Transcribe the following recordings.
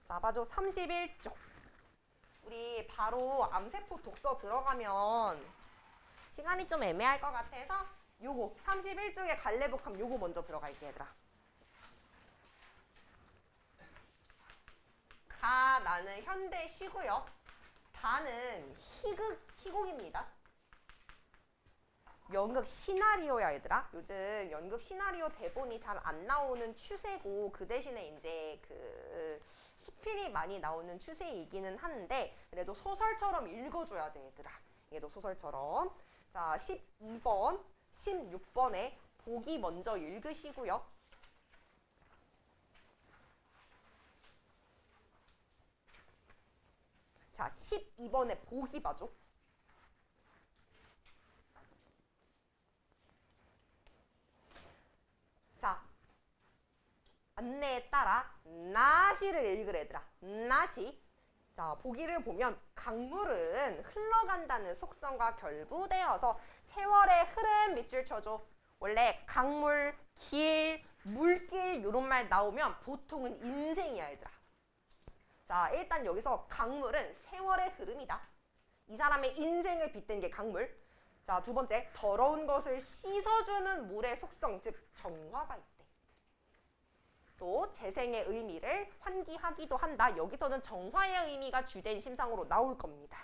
자, 봐줘. 31쪽. 우리 바로 암세포 독서 들어가면 시간이 좀 애매할 것 같아서 요거 31쪽에 갈래복합 요거 먼저 들어갈게 얘들아. 가 나는 현대 시고요. 다는 희곡입니다. 연극 시나리오야 얘들아. 요즘 연극 시나리오 대본이 잘 안 나오는 추세고 그 대신에 이제 그 수필이 많이 나오는 추세이기는 한데 그래도 소설처럼 읽어줘야 돼 얘들아. 얘도 소설처럼. 자 12번 16번에 보기 먼저 읽으시고요. 자 12번에 보기 봐줘. 자 안내에 따라 나시를 읽으래 얘들아. 나시. 자 보기를 보면 강물은 흘러간다는 속성과 결부되어서 세월의 흐름 밑줄 쳐줘. 원래 강물, 길, 물길 이런 말 나오면 보통은 인생이야 얘들아. 자 일단 여기서 강물은 세월의 흐름이다. 이 사람의 인생을 빗댄 게 강물. 자 두 번째 더러운 것을 씻어주는 물의 속성 즉 정화가 있다. 또 재생의 의미를 환기하기도 한다. 여기서는 정화의 의미가 주된 심상으로 나올 겁니다.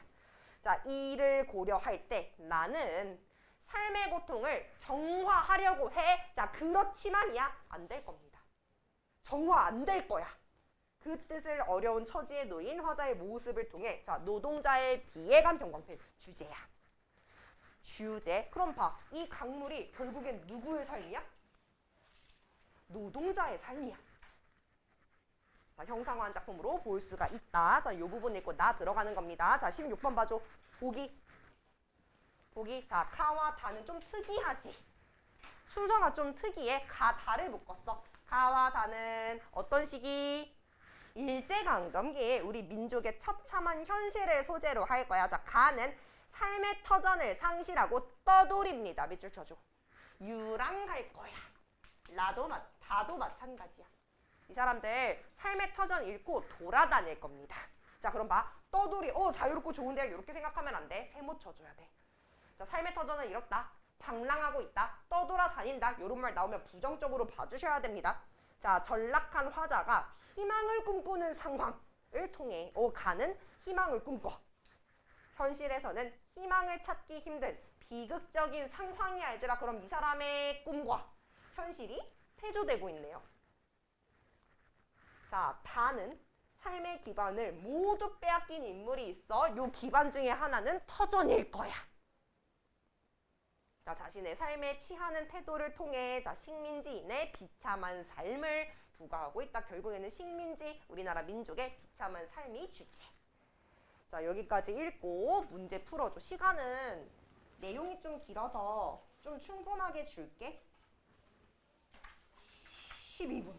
자, 이를 고려할 때 나는 삶의 고통을 정화하려고 해. 자, 그렇지만이야 안 될 겁니다. 정화 안 될 거야. 그 뜻을 어려운 처지에 놓인 화자의 모습을 통해 자, 노동자의 비애감 병광필 주제야. 주제. 그럼 봐. 이 강물이 결국엔 누구의 삶이야? 노동자의 삶이야. 자, 형상화한 작품으로 볼 수가 있다. 자, 이 부분 읽고 나 들어가는 겁니다. 자, 16번 봐줘. 보기. 자, 가와 다는 좀 특이하지. 순서가 좀 특이해. 가, 다를 묶었어. 가와 다는 어떤 시기? 일제강점기 우리 민족의 처참한 현실을 소재로 할 거야. 자, 가는 삶의 터전을 상실하고 떠돌입니다. 밑줄 쳐줘. 유랑 갈 거야. 다도 마찬가지야. 이 사람들 삶의 터전 잃고 돌아다닐 겁니다. 자 그럼 봐. 떠돌이 자유롭고 좋은데 이렇게 생각하면 안 돼. 세모 쳐줘야 돼. 자 삶의 터전을 잃었다. 방랑하고 있다. 떠돌아다닌다. 이런 말 나오면 부정적으로 봐주셔야 됩니다. 자 전락한 화자가 희망을 꿈꾸는 상황을 통해 가는 희망을 꿈꿔. 현실에서는 희망을 찾기 힘든 비극적인 상황이 얘들아. 그럼 이 사람의 꿈과 현실이 태조되고 있네요. 자, 다는 삶의 기반을 모두 빼앗긴 인물이 있어. 요 기반 중에 하나는 터전일 거야. 자, 자신의 삶에 취하는 태도를 통해 자, 식민지인의 비참한 삶을 부과하고 있다. 결국에는 식민지, 우리나라 민족의 비참한 삶이 주체. 자, 여기까지 읽고 문제 풀어줘. 시간은 내용이 좀 길어서 좀 충분하게 줄게. 12분.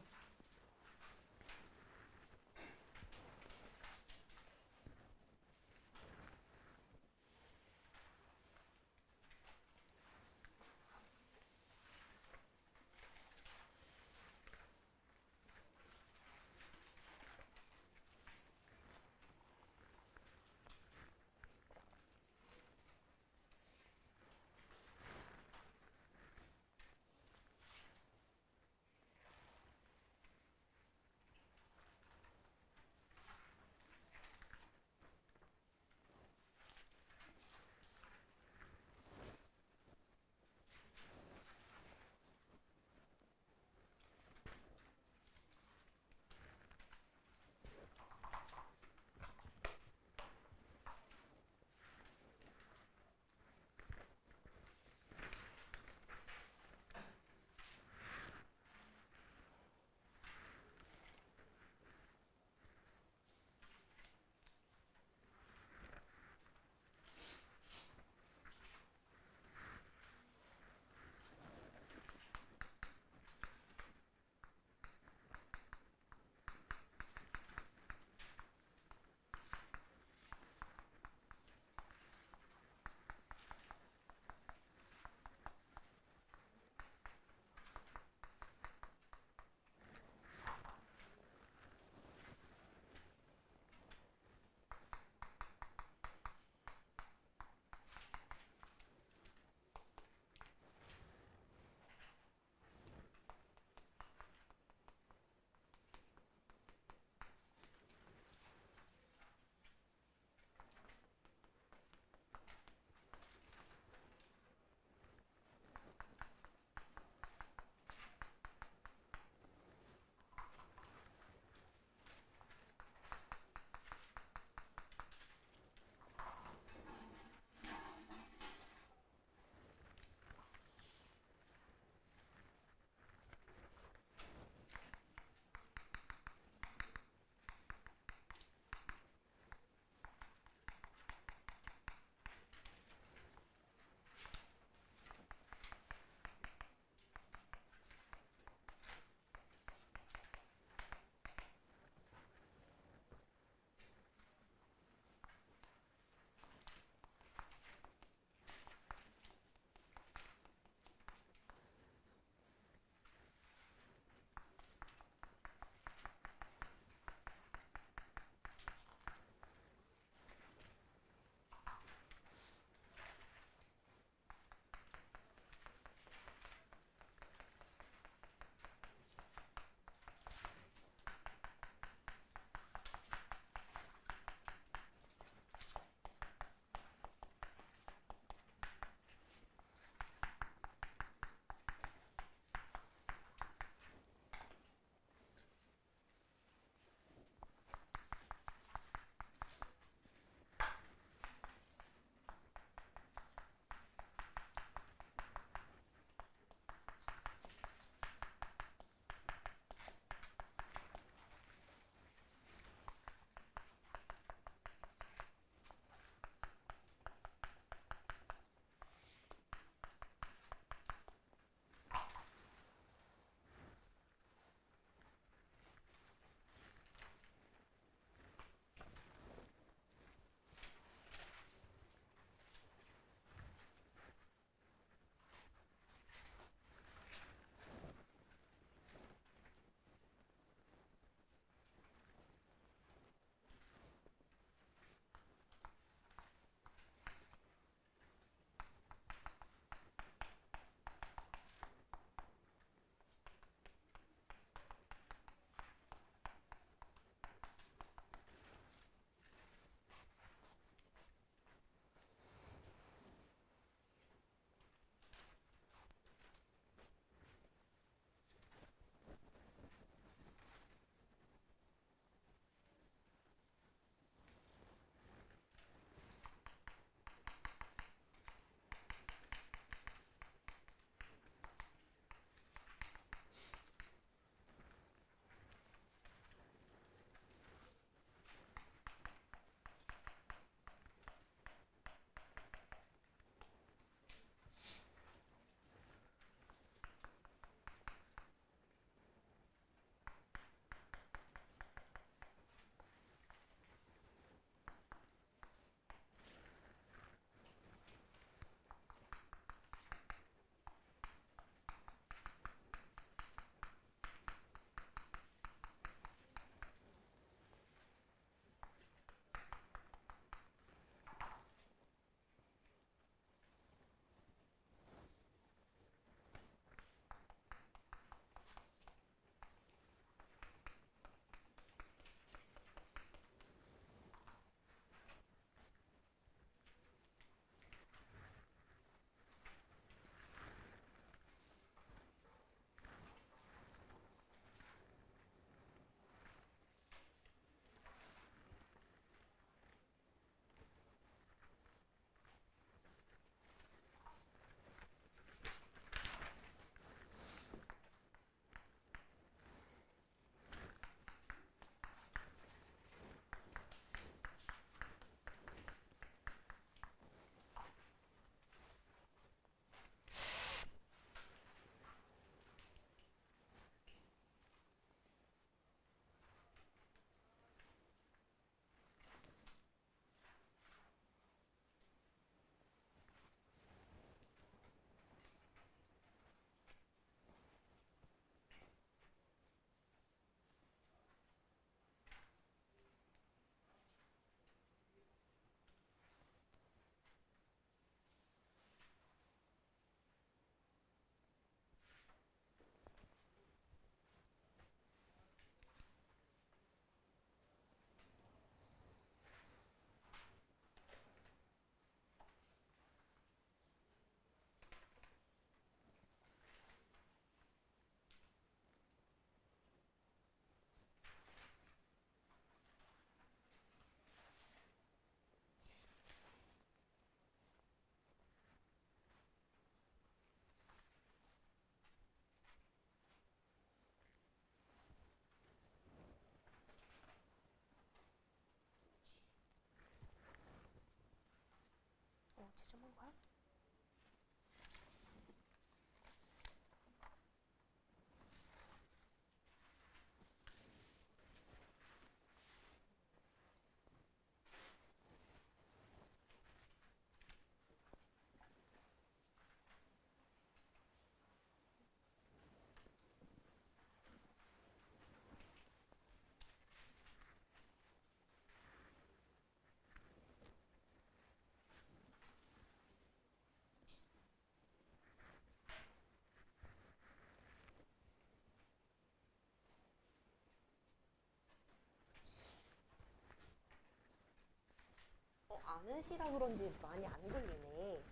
아는 시라 그런지 많이 안 걸리네.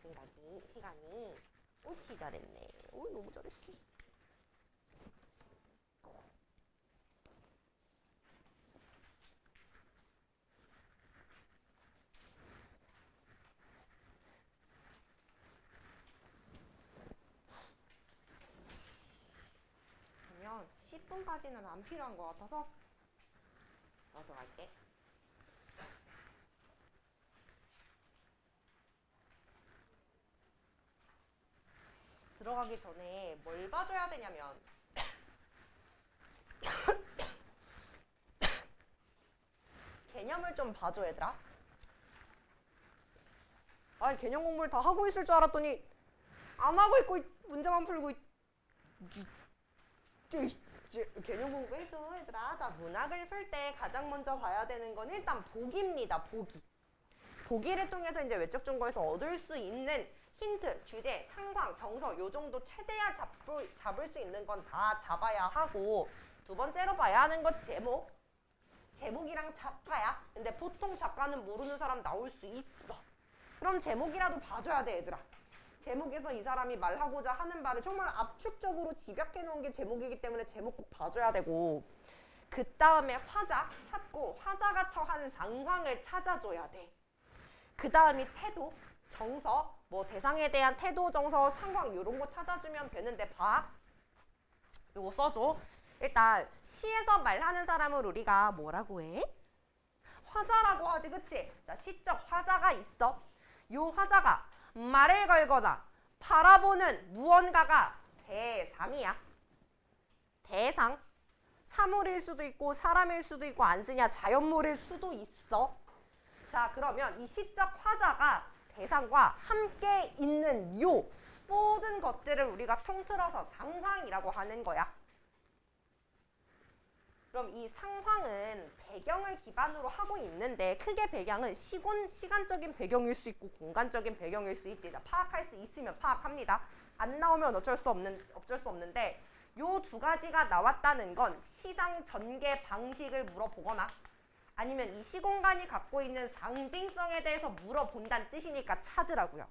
시간이. 옳지 잘했네. 오 너무 잘했어. 그러면 10분까지는 안 필요한 것 같아서 넣어서 갈게. 들어가기 전에 뭘 봐줘야 되냐면 개념을 좀 봐줘 얘들아. 아니 개념 공부를 다 하고 있을 줄 알았더니 안 하고 있고 문제만 풀고 개념 공부 해줘 얘들아. 자 문학을 풀 때 가장 먼저 봐야 되는 건 일단 보기입니다. 보기를 통해서 이제 외적 증거에서 얻을 수 있는 힌트, 주제, 상황, 정서 요 정도 최대한 잡을 수 있는 건 다 잡아야 하고 두 번째로 봐야 하는 건 제목이랑 작가야. 근데 보통 작가는 모르는 사람 나올 수 있어. 그럼 제목이라도 봐줘야 돼 얘들아. 제목에서 이 사람이 말하고자 하는 바를 정말 압축적으로 집약해 놓은 게 제목이기 때문에 제목 꼭 봐줘야 되고 그 다음에 화자 찾고 화자가 처한 상황을 찾아줘야 돼. 그 다음이 태도, 정서, 뭐 대상에 대한 태도, 정서, 상황 이런 거 찾아주면 되는데 봐. 이거 써줘. 일단 시에서 말하는 사람을 우리가 뭐라고 해? 화자라고 하지, 그치? 자, 시적 화자가 있어. 요 화자가 말을 걸거나 바라보는 무언가가 대상이야. 대상. 사물일 수도 있고 사람일 수도 있고 안 쓰냐 자연물일 수도 있어. 자, 그러면 이 시적 화자가 대상과 함께 있는 요 모든 것들을 우리가 통틀어서 상황이라고 하는 거야. 그럼 이 상황은 배경을 기반으로 하고 있는데 크게 배경은 시간적인 배경일 수 있고 공간적인 배경일 수 있지. 파악할 수 있으면 파악합니다. 안 나오면 어쩔 수 없는데 요 두 가지가 나왔다는 건 시상 전개 방식을 물어보거나 아니면 이 시공간이 갖고 있는 상징성에 대해서 물어본다는 뜻이니까 찾으라고요.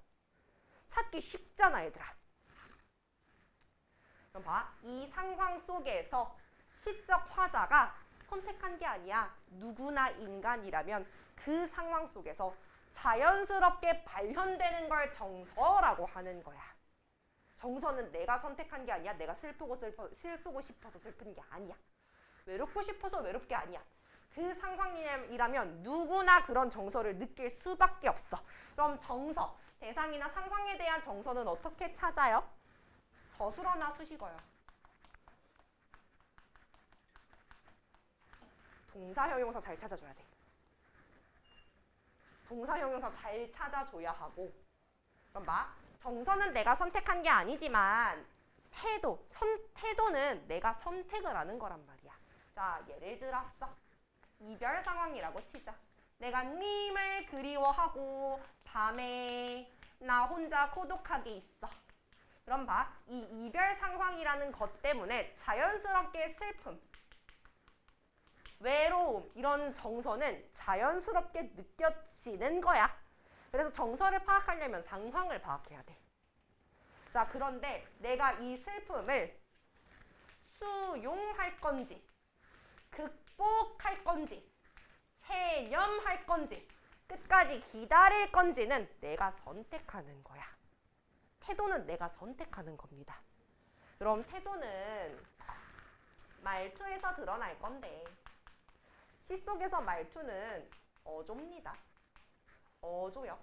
찾기 쉽잖아 얘들아. 그럼 봐. 이 상황 속에서 시적 화자가 선택한 게 아니야. 누구나 인간이라면 그 상황 속에서 자연스럽게 발현되는 걸 정서라고 하는 거야. 정서는 내가 선택한 게 아니야. 내가 슬프고 싶어서 슬픈 게 아니야. 외롭고 싶어서 외롭게 게 아니야. 그 상황이라면 누구나 그런 정서를 느낄 수밖에 없어. 그럼 정서, 대상이나 상황에 대한 정서는 어떻게 찾아요? 서술어나 수식어요. 동사, 형용사 잘 찾아줘야 돼. 동사, 형용사 잘 찾아줘야 하고 그럼 정서는 내가 선택한 게 아니지만 태도는 내가 선택을 하는 거란 말이야. 자, 예를 들었어. 이별 상황이라고 치자. 내가 님을 그리워하고 밤에 나 혼자 고독하게 있어. 그럼 이 이별 상황이라는 것 때문에 자연스럽게 슬픔, 외로움 이런 정서는 자연스럽게 느껴지는 거야. 그래서 정서를 파악하려면 상황을 파악해야 돼. 자, 그런데 내가 이 슬픔을 수용할 건지 극복할 건지 체념할 건지 끝까지 기다릴 건지는 내가 선택하는 거야. 태도는 내가 선택하는 겁니다. 그럼 태도는 말투에서 드러날 건데 시 속에서 말투는 어조입니다. 어조요.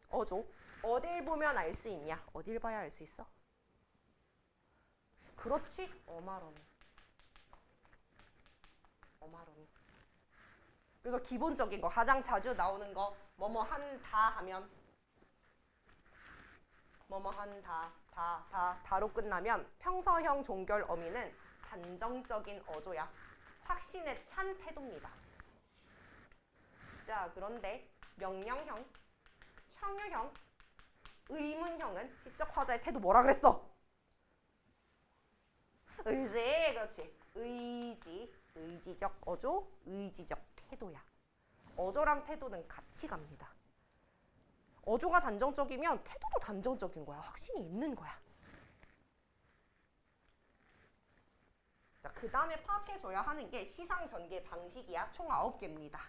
어조. 어딜 보면 알 수 있냐? 어딜 봐야 알 수 있어? 그렇지? 어마러미. 그래서 기본적인 거 가장 자주 나오는 거 뭐뭐 한다 하면 뭐뭐 한다 다로 끝나면 평서형 종결 어미는 단정적인 어조야. 확신에 찬 태도입니다. 자, 그런데 명령형, 청유형, 의문형은 시적 화자의 태도 뭐라 그랬어? 의지, 그렇지. 의지적 어조, 의지적 태도야. 어조랑 태도는 같이 갑니다. 어조가 단정적이면 태도도 단정적인 거야. 확신이 있는 거야. 자, 그 다음에 파악해줘야 하는 게 시상 전개 방식이야. 총 9개입니다.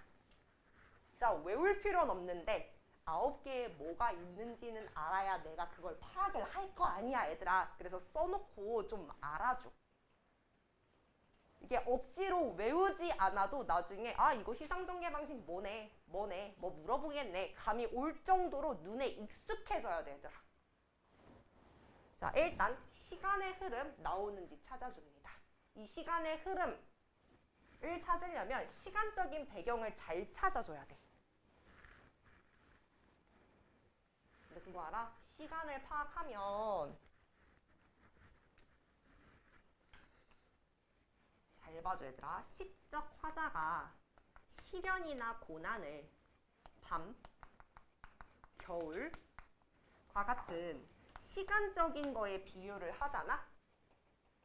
자, 외울 필요는 없는데 9개에 뭐가 있는지는 알아야 내가 그걸 파악을 할 거 아니야, 얘들아. 그래서 써놓고 좀 알아줘. 이게 억지로 외우지 않아도 나중에 아, 이거 시상 전개 방식 뭐네, 뭐 물어보겠네. 감이 올 정도로 눈에 익숙해져야 돼, 얘들아. 자, 일단 시간의 흐름 나오는지 찾아줍니다. 이 시간의 흐름을 찾으려면 시간적인 배경을 잘 찾아줘야 돼. 근데 그거 알아? 시간을 파악하면 잘 봐줘, 얘들아. 시적 화자가 시련이나 고난을 밤, 겨울과 같은 시간적인 거에 비유를 하잖아?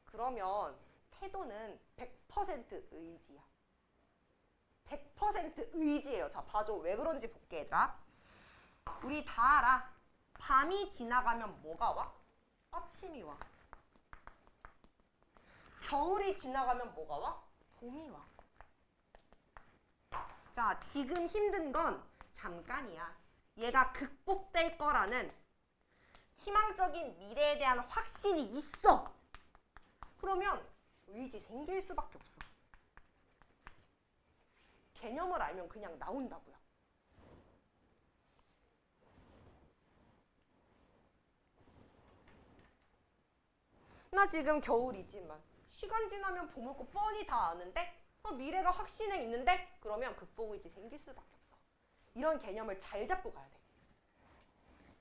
그러면 태도는 100% 의지야. 100% 의지예요. 자, 봐줘. 왜 그런지 볼게, 얘들아. 우리 다 알아. 밤이 지나가면 뭐가 와? 아침이 와. 겨울이 지나가면 뭐가 와? 봄이 와. 자, 지금 힘든 건 잠깐이야. 얘가 극복될 거라는 희망적인 미래에 대한 확신이 있어. 그러면 의지 생길 수밖에 없어. 개념을 알면 그냥 나온다고요. 나 지금 겨울이지만 시간 지나면 봄 올 거 뻔히 다 아는데 미래가 확신에 있는데 그러면 극복의지 생길 수밖에 없어. 이런 개념을 잘 잡고 가야 돼.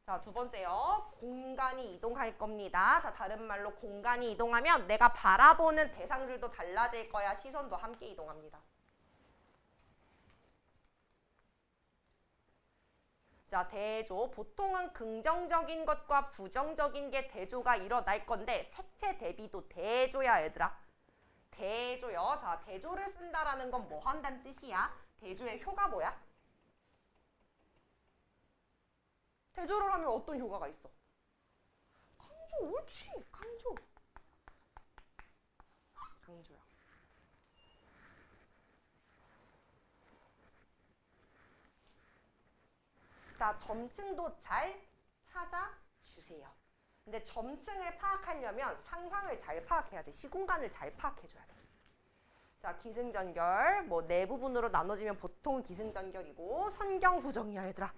자, 두 번째요. 공간이 이동할 겁니다. 자, 다른 말로 공간이 이동하면 내가 바라보는 대상들도 달라질 거야. 시선도 함께 이동합니다. 자, 대조. 보통은 긍정적인 것과 부정적인 게 대조가 일어날 건데 색채 대비도 대조야, 얘들아. 대조요. 자, 대조를 쓴다라는 건 뭐 한다는 뜻이야? 대조의 효가 뭐야? 대조를 하면 어떤 효과가 있어? 강조, 옳지. 강조. 강조야. 자, 점층도 잘 찾아주세요. 근데 점층을 파악하려면 상황을 잘 파악해야 돼. 시공간을 잘 파악해줘야 돼. 자, 기승전결. 뭐 네 부분으로 나눠지면 보통 기승전결이고 선경후정이야, 얘들아.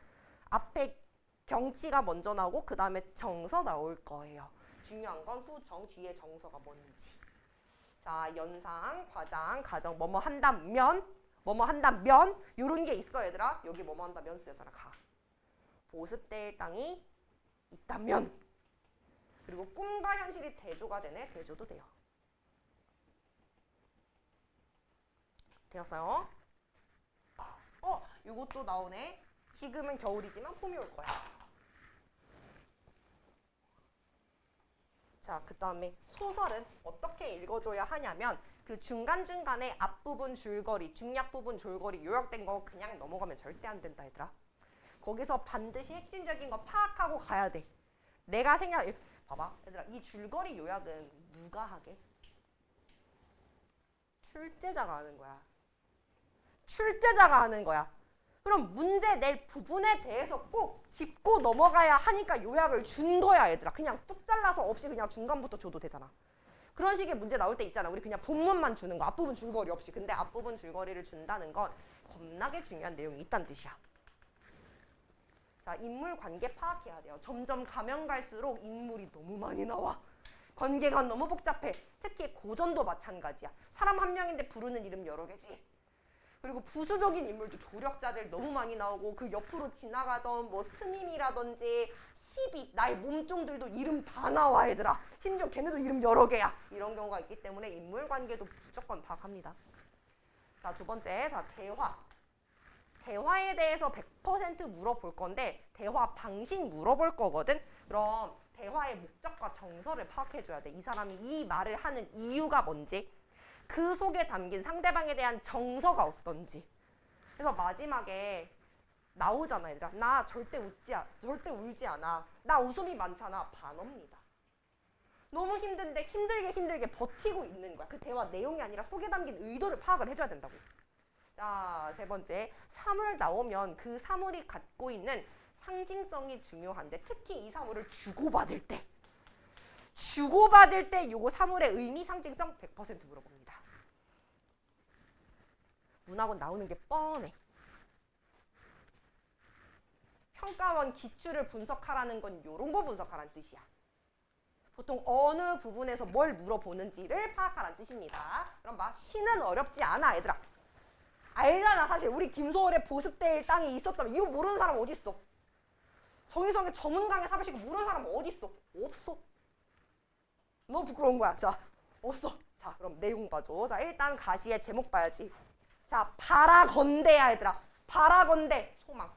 앞에 경치가 먼저 나오고 그 다음에 정서 나올 거예요. 중요한 건 후정 뒤에 정서가 뭔지. 자, 연상, 과장, 가정, 뭐뭐 한다면, 뭐뭐 한다면 요런 게 있어, 얘들아. 여기 뭐뭐 한다면 쓰잖아, 가. 보습될 땅이 있다면. 그리고 꿈과 현실이 대조가 되네. 대조도 돼요. 되었어요? 요것도 나오네. 지금은 겨울이지만 봄이 올 거야. 자, 그 다음에 소설은 어떻게 읽어줘야 하냐면 그 중간중간에 앞부분 줄거리, 중략 부분 줄거리 요약된 거 그냥 넘어가면 절대 안 된다, 얘들아. 거기서 반드시 핵심적인 거 파악하고 가야 돼. 내가 봐봐, 얘들아. 이 줄거리 요약은 누가 하게? 출제자가 하는 거야. 출제자가 하는 거야. 그럼 문제 낼 부분에 대해서 꼭 짚고 넘어가야 하니까 요약을 준 거야, 얘들아. 그냥 뚝 잘라서 없이 그냥 중간부터 줘도 되잖아. 그런 식의 문제 나올 때 있잖아. 우리 그냥 본문만 주는 거. 앞부분 줄거리 없이. 근데 앞부분 줄거리를 준다는 건 겁나게 중요한 내용이 있다는 뜻이야. 자, 인물 관계 파악해야 돼요. 점점 가면 갈수록 인물이 너무 많이 나와. 관계가 너무 복잡해. 특히 고전도 마찬가지야. 사람 한 명인데 부르는 이름 여러 개지. 그리고 부수적인 인물도 조력자들 너무 많이 나오고 그 옆으로 지나가던 뭐 스님이라든지 시비, 나의 몸종들도 이름 다 나와, 얘들아. 심지어 걔네도 이름 여러 개야. 이런 경우가 있기 때문에 인물 관계도 무조건 파악합니다. 자, 두 번째. 자, 대화. 대화에 대해서 100% 물어볼 건데 대화 방식 물어볼 거거든. 그럼 대화의 목적과 정서를 파악해줘야 돼. 이 사람이 이 말을 하는 이유가 뭔지, 그 속에 담긴 상대방에 대한 정서가 어떤지. 그래서 마지막에 나오잖아, 얘들아. 나 절대 절대 울지 않아. 나 웃음이 많잖아. 반어입니다. 너무 힘든데 힘들게 버티고 있는 거야. 그 대화 내용이 아니라 속에 담긴 의도를 파악을 해줘야 된다고. 자, 세 번째. 사물 나오면 그 사물이 갖고 있는 상징성이 중요한데 특히 이 사물을 주고받을 때 요거 사물의 의미 상징성 100% 물어봅니다. 문학은 나오는 게 뻔해. 평가원 기출을 분석하라는 건 요런 거 분석하라는 뜻이야. 보통 어느 부분에서 뭘 물어보는지를 파악하라는 뜻입니다. 그럼 봐. 시는 어렵지 않아, 얘들아. 알잖아. 사실 우리 김소월의 보습대의 땅이 있었다면 이거 모르는 사람 어디 있어? 정희성의 전문강의 사배시고 모르는 사람 어디 있어? 없어. 너무 부끄러운 거야. 자, 없어. 자, 그럼 내용 봐줘. 자, 일단 가시의 제목 봐야지. 자, 바라건대야, 얘들아. 바라건대. 소망.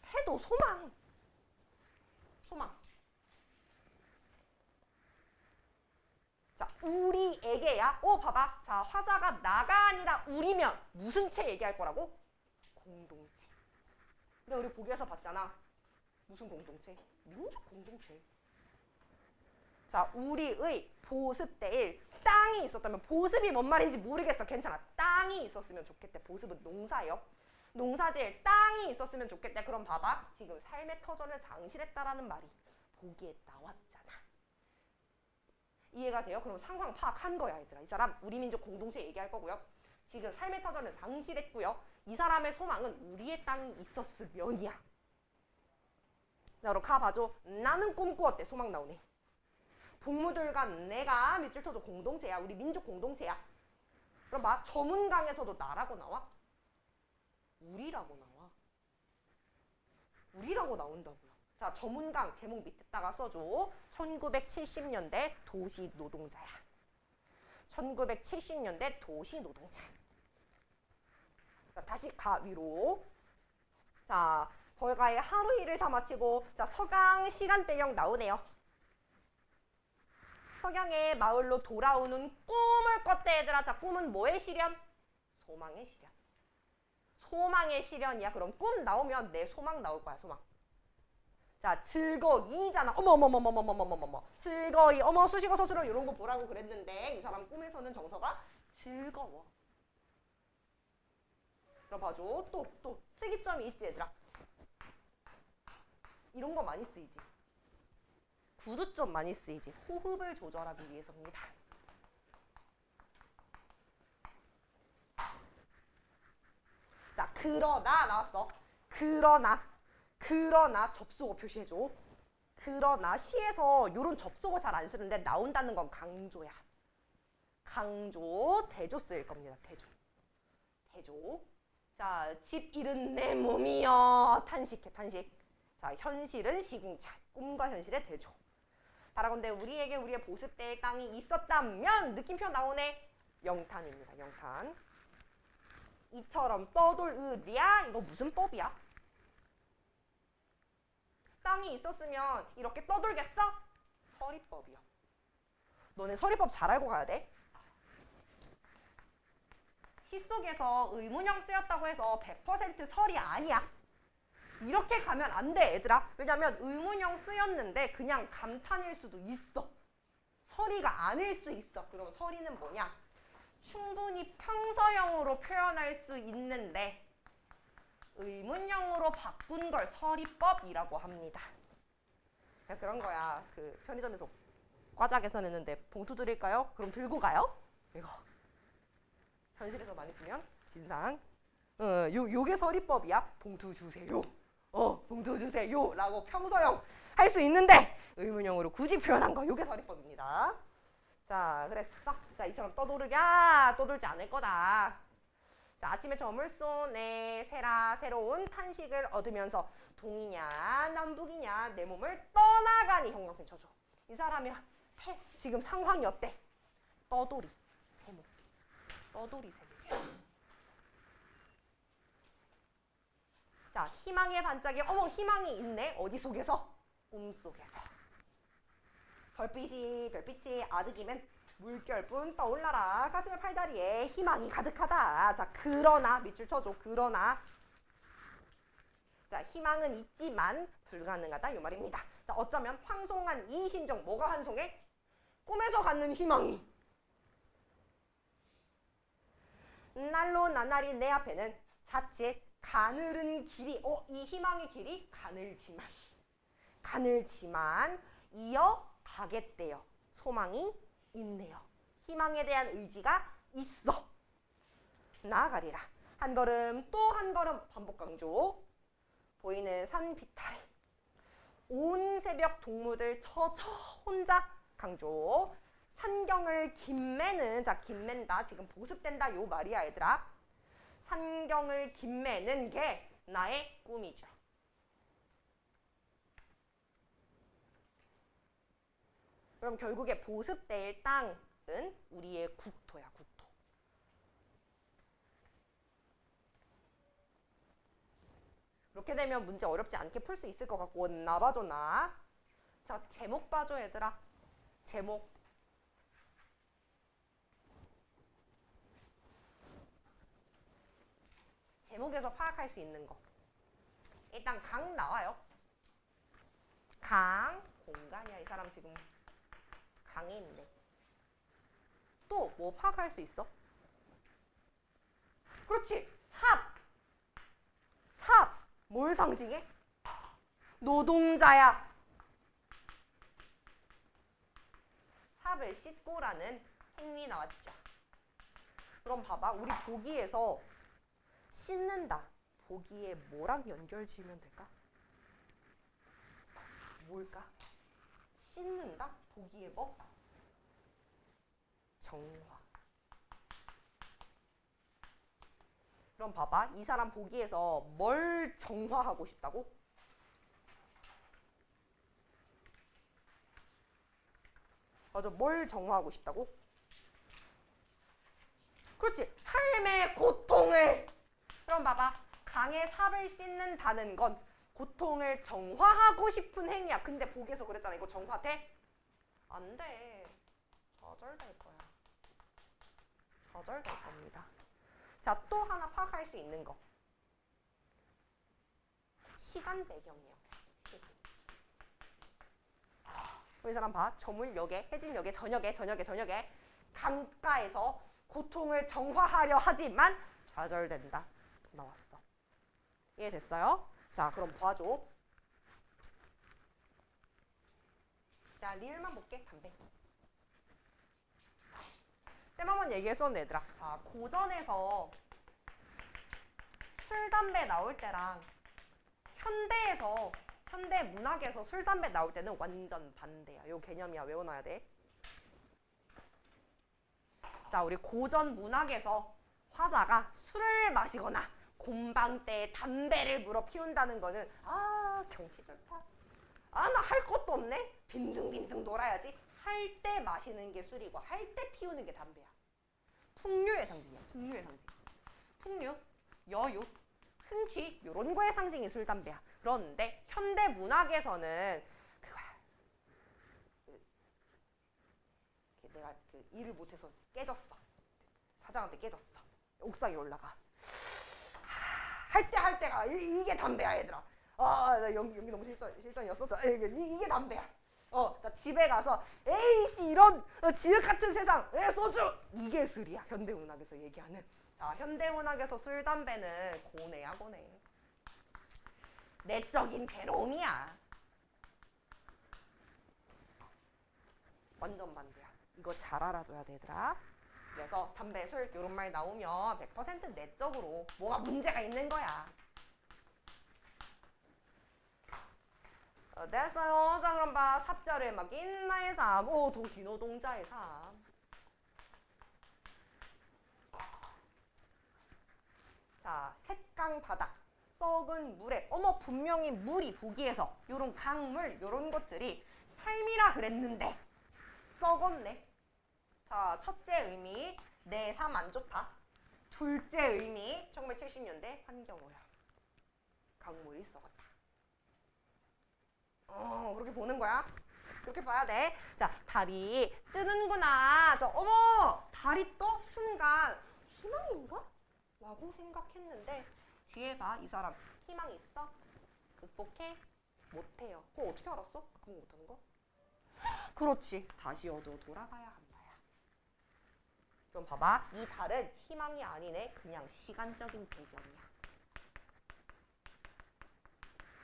태도, 소망. 자, 우리에게야. 봐봐. 자, 화자가 나가 아니라 우리면 무슨 채 얘기할 거라고? 공동체. 근데 우리 보기에서 봤잖아. 무슨 공동체? 민족 공동체. 자, 우리의 보습대에 땅이 있었다면 보습이 뭔 말인지 모르겠어. 괜찮아. 땅이 있었으면 좋겠대. 보습은 농사예요. 농사지을 땅이 있었으면 좋겠대. 그럼 봐봐. 지금 삶의 터전을 상실했다라는 말이 보기에 나왔잖아. 이해가 돼요? 그럼 상황 파악한 거야, 얘들아. 이 사람 우리 민족 공동체 얘기할 거고요. 지금 삶의 터전을 상실했고요. 이 사람의 소망은 우리의 땅이 있었으면이야. 자, 그럼 가봐줘. 나는 꿈꾸었대. 소망 나오네. 동무들과 내가 밑줄 쳐도 공동체야. 우리 민족 공동체야. 그럼 봐. 저문강에서도 나라고 나와? 우리라고 나와. 우리라고 나온다고요. 자, 저문강 제목 밑에다가 써줘. 1970년대 도시노동자야. 1970년대 도시노동자. 자, 다시 가 위로. 자, 벌가의 하루 일을 다 마치고 자, 서강 시간대형 나오네요. 석양의 마을로 돌아오는 꿈을 꿨대, 얘들아. 자, 꿈은 뭐의 실현? 소망의 실현. 소망의 실현이야. 그럼 꿈 나오면 내 소망 나올 거야, 소망. 자, 즐거이잖아. 어머. 즐거이. 수식어 서술어 이런 거 보라고 그랬는데 이 사람 꿈에서는 정서가 즐거워. 그럼 봐줘. 또 특이점이 있지, 얘들아. 이런 거 많이 쓰이지. 구두점 많이 쓰이지. 호흡을 조절하기 위해서입니다. 자, 그러나 나왔어. 그러나 접속어 표시해줘. 그러나 시에서 이런 접속어 잘 안 쓰는데 나온다는 건 강조야. 강조, 대조 쓰일 겁니다. 대조. 자, 집 잃은 내 몸이여. 탄식해, 탄식. 자, 현실은 시궁창. 꿈과 현실의 대조. 바라건대 우리에게 우리의 보습대의 땅이 있었다면 느낌표 나오네. 영탄입니다. 영탄. 이처럼 떠돌으랴. 이거 무슨 법이야? 땅이 있었으면 이렇게 떠돌겠어? 서리법이요. 너네 서리법 잘 알고 가야 돼. 시 속에서 의문형 쓰였다고 해서 100% 설이 아니야. 이렇게 가면 안 돼, 얘들아. 왜냐면 의문형 쓰였는데 그냥 감탄일 수도 있어. 서리가 아닐 수 있어. 그럼 서리는 뭐냐? 충분히 평서형으로 표현할 수 있는데 의문형으로 바꾼 걸 서리법이라고 합니다. 그냥 그런 거야. 그 편의점에서 과자 계산했는데 봉투 드릴까요? 그럼 들고 가요? 이거 현실에서 많이 쓰면 진상. 요게 서리법이야. 봉투 주세요. 봉투 주세요 라고 평소형 할 수 있는데 의문형으로 굳이 표현한 거 요게 서리법입니다. 자, 그랬어. 자, 이처럼 떠돌으랴. 떠돌지 않을 거다. 자, 아침에 점을 쏘네 새라 새로운 탄식을 얻으면서 동이냐 남북이냐 내 몸을 떠나가니 형광펜 쳐줘. 이 사람이 지금 상황이 어때? 떠돌이 세모. 떠돌이 세모. 자, 희망의 반짝이. 희망이 있네. 어디 속에서? 꿈속에서. 별빛이 아득이면 물결뿐 떠올라라. 가슴에 팔다리에 희망이 가득하다. 자, 그러나 밑줄 쳐줘. 그러나 자, 희망은 있지만 불가능하다 이 말입니다. 자, 어쩌면 황송한 이 심정 뭐가 환송해? 꿈에서 갖는 희망이. 날로 나날이 내 앞에는 자칫 가늘은 길이. 이 희망의 길이 가늘지만 이어가겠대요. 소망이 있네요. 희망에 대한 의지가 있어. 나아가리라. 한 걸음 또 한 걸음 반복 강조. 보이는 산 비탈. 온 새벽 동무들 처처 혼자 강조. 산경을 김매는, 자, 김맨다. 지금 보습된다 요 말이야 얘들아. 산경을 김매는 게 나의 꿈이죠. 그럼 결국에 보습될 땅은 우리의 국토야, 국토. 그렇게 되면 문제 어렵지 않게 풀 수 있을 것 같고. 나 봐줘, 나. 자, 제목 봐줘 얘들아. 제목. 제목에서 파악할 수 있는 거. 일단 강 나와요. 강. 공간이야. 이 사람 지금 강에 있네. 또 뭐 파악할 수 있어? 그렇지. 삽. 뭘 상징해? 노동자야. 삽을 씻고라는 행위 나왔죠. 그럼 봐봐. 우리 보기에서 씻는다. 보기에 뭐랑 연결 지으면 될까? 뭘까? 씻는다? 보기에 뭐? 정화. 그럼 봐봐. 이 사람 보기에서 뭘 정화하고 싶다고? 맞아. 뭘 정화하고 싶다고? 그렇지. 삶의 고통을. 그럼 봐봐. 강에 삽을 씻는다는 건 고통을 정화하고 싶은 행위야. 근데 보기에서 그랬잖아. 이거 정화돼? 안 돼. 좌절될 거야. 좌절될 겁니다. 자, 또 하나 파악할 수 있는 거. 시간 배경이에요. 시간. 이 사람 봐. 저물역에, 해질역에, 저녁에 강가에서 고통을 정화하려 하지만 좌절된다. 나왔어. 이해됐어요? 자, 그럼 봐줘. 자, 리을만 볼게. 담배. 쌤 한번 얘기했었네 얘들아. 자, 고전에서 술, 담배 나올 때랑 현대 문학에서 술, 담배 나올 때는 완전 반대야. 요 개념이야. 외워놔야 돼. 자, 우리 고전 문학에서 화자가 술을 마시거나 곰방 때 담배를 물어 피운다는 거는 경치 좋다. 나 할 것도 없네. 빈둥빈둥 놀아야지. 할 때 마시는 게 술이고 할 때 피우는 게 담배야. 풍류의 상징이야. 풍류의 상징. 풍류, 여유, 흥취 이런 거의 상징이 술, 담배야. 그런데 현대 문학에서는 그거야. 내가 일을 못해서 깨졌어. 사장한테 깨졌어. 옥상에 올라가. 할 때가 이게 담배야 얘들아. 나 연기 너무 실전이었어. 자, 이게 담배야. 나 집에 가서 에이씨 이런 지읒 같은 세상. 소주. 이게 술이야. 현대문학에서 얘기하는. 자, 현대문학에서 술, 담배는 고뇌야, 고뇌. 내적인 괴로움이야. 완전 반대야. 이거 잘 알아둬야 돼, 얘들아. 그래서 담배, 술 이런 말 나오면 100% 내적으로 뭐가 문제가 있는 거야. 됐어요. 자, 그럼 봐. 삽자를 막 인나의 삶. 도기노동자의 삶. 자, 샛강 바닥. 썩은 물에 분명히 물이 보기에서 요런 강물 요런 것들이 삶이라 그랬는데 썩었네. 자, 첫째 의미 내 삶 안 좋다. 둘째 의미 1970년대 환경오염. 강물이 썩었다. 그렇게 보는 거야. 그렇게 봐야 돼. 자, 달이 뜨는구나. 저 어머 달이 떠 순간 희망인가? 라고 생각했는데 뒤에 봐 이 사람 희망 있어? 극복해? 못해요. 그거 어떻게 알았어? 극복 못하는 거? 그렇지. 다시 어두워 돌아가야 한다야. 그럼 봐봐. 이 달은 희망이 아니네. 그냥 시간적인 배경이야.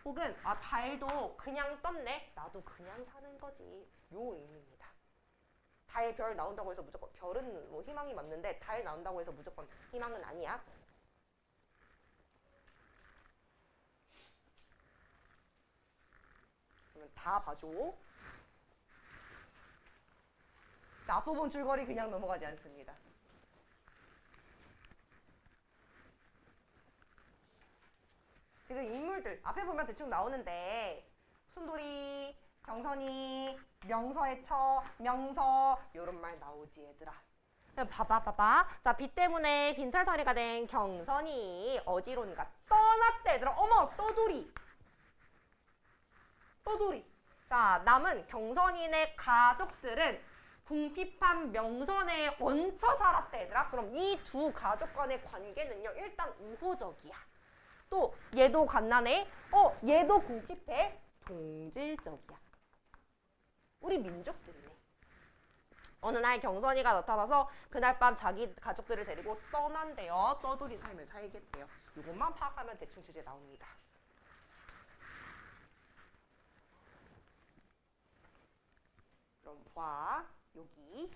혹은 아 달도 그냥 떴네. 나도 그냥 사는 거지. 요 의미입니다. 달, 별 나온다고 해서 무조건 별은 뭐 희망이 맞는데 달 나온다고 해서 무조건 희망은 아니야. 그러면 다 봐줘. 자, 앞부분 줄거리 그냥 넘어가지 않습니다. 지금 인물들 앞에 보면 대충 나오는데 순돌이, 경선이, 명서의 처, 명서 요런 말 나오지 얘들아. 봐봐. 자, 비 때문에 빈털터리가 된 경선이 어디론가 떠났대 얘들아. 어머 떠돌이. 자, 남은 경선인의 가족들은 궁핍한 명선에 얹혀 살았대 얘들아. 그럼 이 두 가족 간의 관계는요 일단 우호적이야. 또 얘도 갓난해. 얘도 궁핍해. 동질적이야. 우리 민족들이네. 어느 날 경선이가 나타나서 그날 밤 자기 가족들을 데리고 떠난대요. 떠돌이 삶을 살겠대요. 이것만 파악하면 대충 주제 나옵니다. 그럼 봐. 여기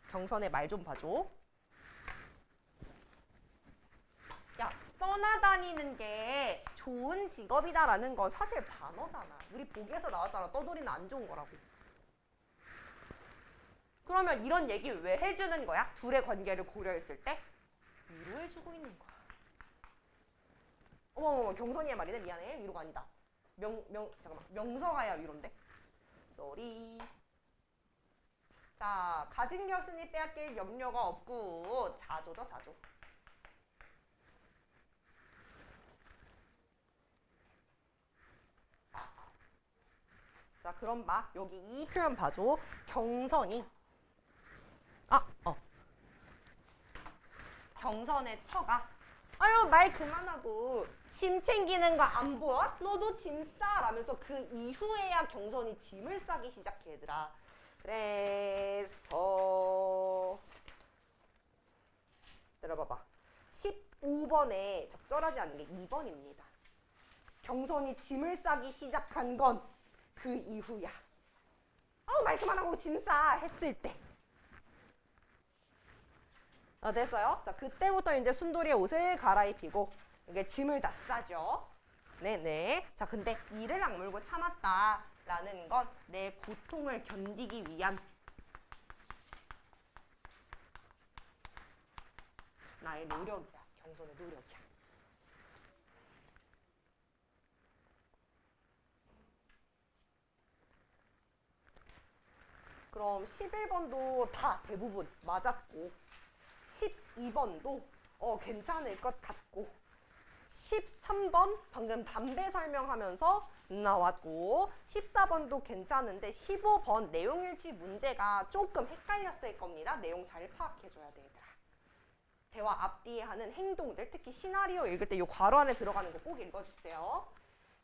경선의 말 좀 봐줘. 야, 떠나다니는 게 좋은 직업이다라는 건 사실 반어잖아. 우리 보기에서 나왔잖아. 떠돌이는 안 좋은 거라고. 그러면 이런 얘기 왜 해주는 거야? 둘의 관계를 고려했을 때 위로해주고 있는 거야. 어머 경선이의 말이네. 미안해. 위로가 아니다. 잠깐만 명서가야 위로인데. 쏘리. 자, 가진 교수님 빼앗길 염려가 없고 자조죠 자조. 자, 그럼 막 여기 이 표현 봐줘. 경선이 경선의 처가 아유 말 그만하고 짐 챙기는 거 안 보여? 너도 짐 싸! 라면서 그 이후에야 경선이 짐을 싸기 시작해 얘들아. 그래서 들어봐봐. 15번에 적절하지 않은 게 2번입니다. 경선이 짐을 싸기 시작한 건 그 이후야. 말 그만하고 짐 싸! 했을 때. 됐어요? 자, 그때부터 이제 순돌이의 옷을 갈아입히고 이게 짐을 다 싸죠. 네네. 자, 근데 이를 악물고 참았다라는 건 내 고통을 견디기 위한 나의 노력이야. 경선의 노력이야. 그럼 11번도 다 대부분 맞았고 12번도 괜찮을 것 같고 13번 방금 담배 설명하면서 나왔고 14번도 괜찮은데 15번 내용일치 문제가 조금 헷갈렸을 겁니다. 내용 잘 파악해줘야 돼 얘들아. 대화 앞뒤에 하는 행동들 특히 시나리오 읽을 때 이 괄호 안에 들어가는 거 꼭 읽어주세요.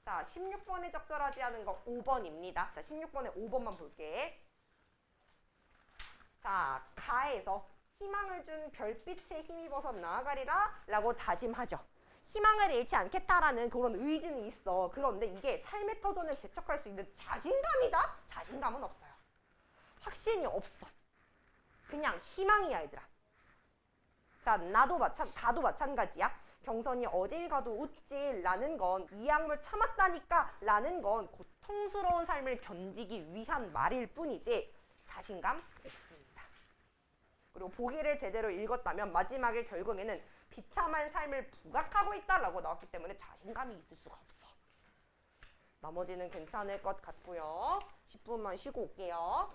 자 16번에 적절하지 않은 거 5번입니다. 자 16번에 5번만 볼게. 자 가에서 희망을 준 별빛에 힘입어서 나아가리라 라고 다짐하죠. 희망을 잃지 않겠다라는 그런 의지는 있어. 그런데 이게 삶의 터전을 개척할 수 있는 자신감이다? 자신감은 없어요. 확신이 없어. 그냥 희망이야 얘들아. 자 다도 마찬가지야. 경선이 어딜 가도 웃지 라는 건 이 악물 참았다니까 라는 건 고통스러운 삶을 견디기 위한 말일 뿐이지 자신감 없습니다. 그리고 보기를 제대로 읽었다면 마지막에 결국에는 비참한 삶을 부각하고 있다라고 나왔기 때문에 자신감이 있을 수가 없어. 나머지는 괜찮을 것 같고요. 10분만 쉬고 올게요.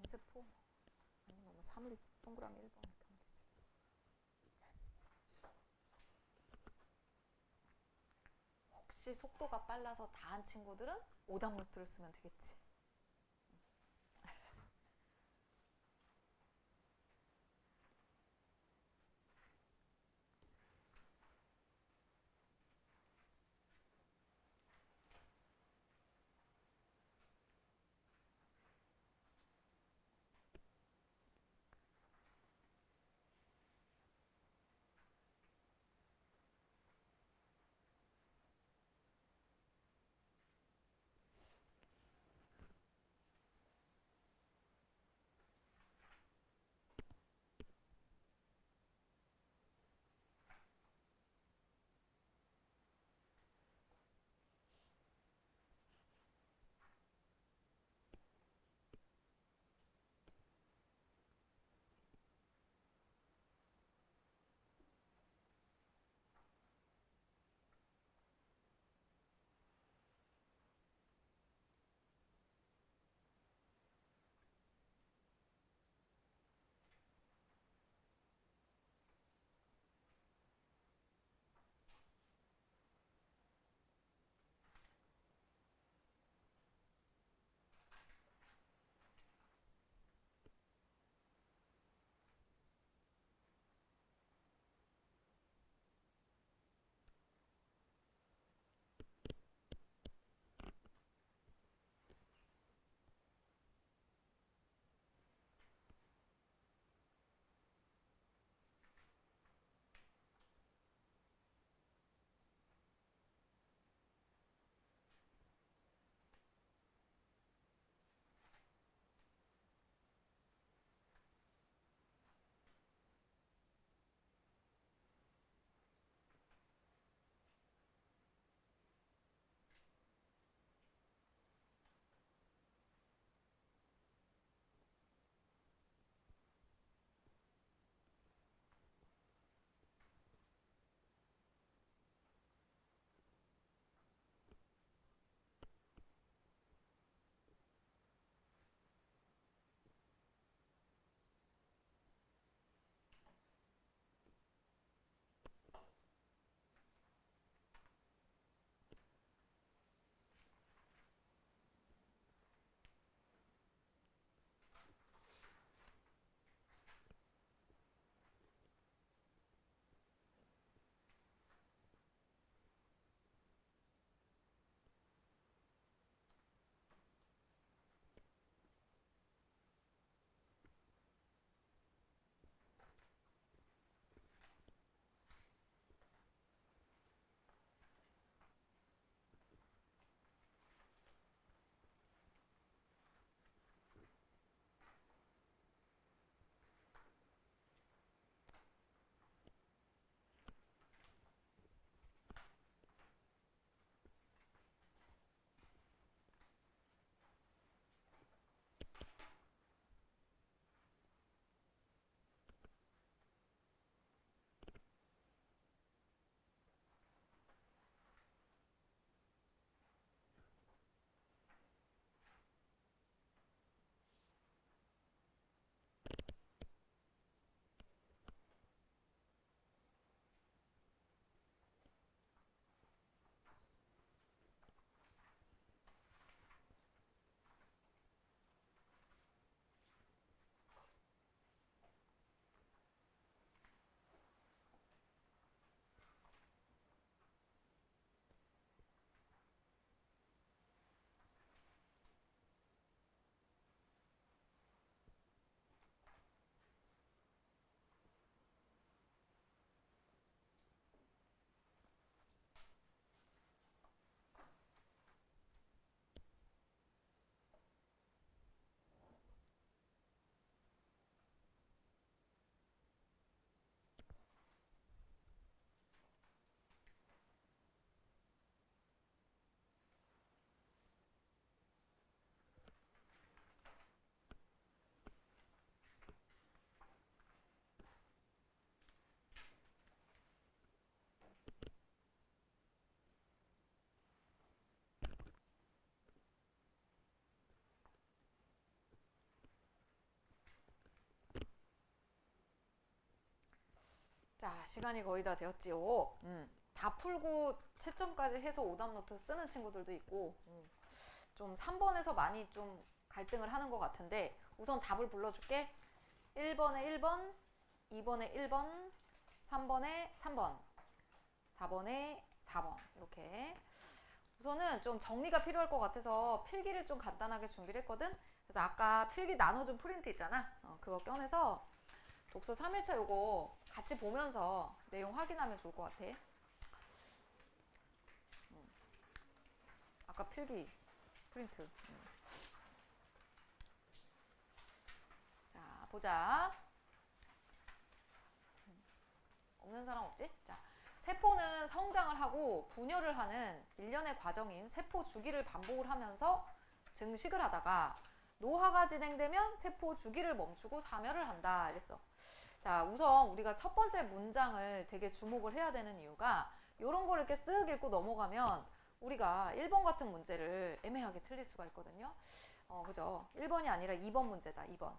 암세포 아니면 뭐 3일 동그라미 1번 이렇게 하면 되지. 혹시 속도가 빨라서 다 한 친구들은 오답 노트를 쓰면 되겠지. 자, 시간이 거의 다 되었지요. 다 풀고 채점까지 해서 오답 노트 쓰는 친구들도 있고, 좀 3번에서 많이 좀 갈등을 하는 것 같은데, 우선 답을 불러줄게. 1번에 1번, 2번에 1번, 3번에 3번, 4번에 4번. 이렇게. 우선은 좀 정리가 필요할 것 같아서 필기를 좀 간단하게 준비를 했거든. 그래서 아까 필기 나눠준 프린트 있잖아. 그거 꺼내서 독서 3일차 요거 같이 보면서 내용 확인하면 좋을 것 같아. 아까 필기 프린트. 자, 보자. 없는 사람 없지? 자, 세포는 성장을 하고 분열을 하는 일련의 과정인 세포 주기를 반복을 하면서 증식을 하다가 노화가 진행되면 세포 주기를 멈추고 사멸을 한다. 이랬어. 자, 우선 우리가 첫 번째 문장을 되게 주목을 해야 되는 이유가 이런 걸 이렇게 쓱 읽고 넘어가면 우리가 1번 같은 문제를 애매하게 틀릴 수가 있거든요. 그죠? 1번이 아니라 2번 문제다. 2번.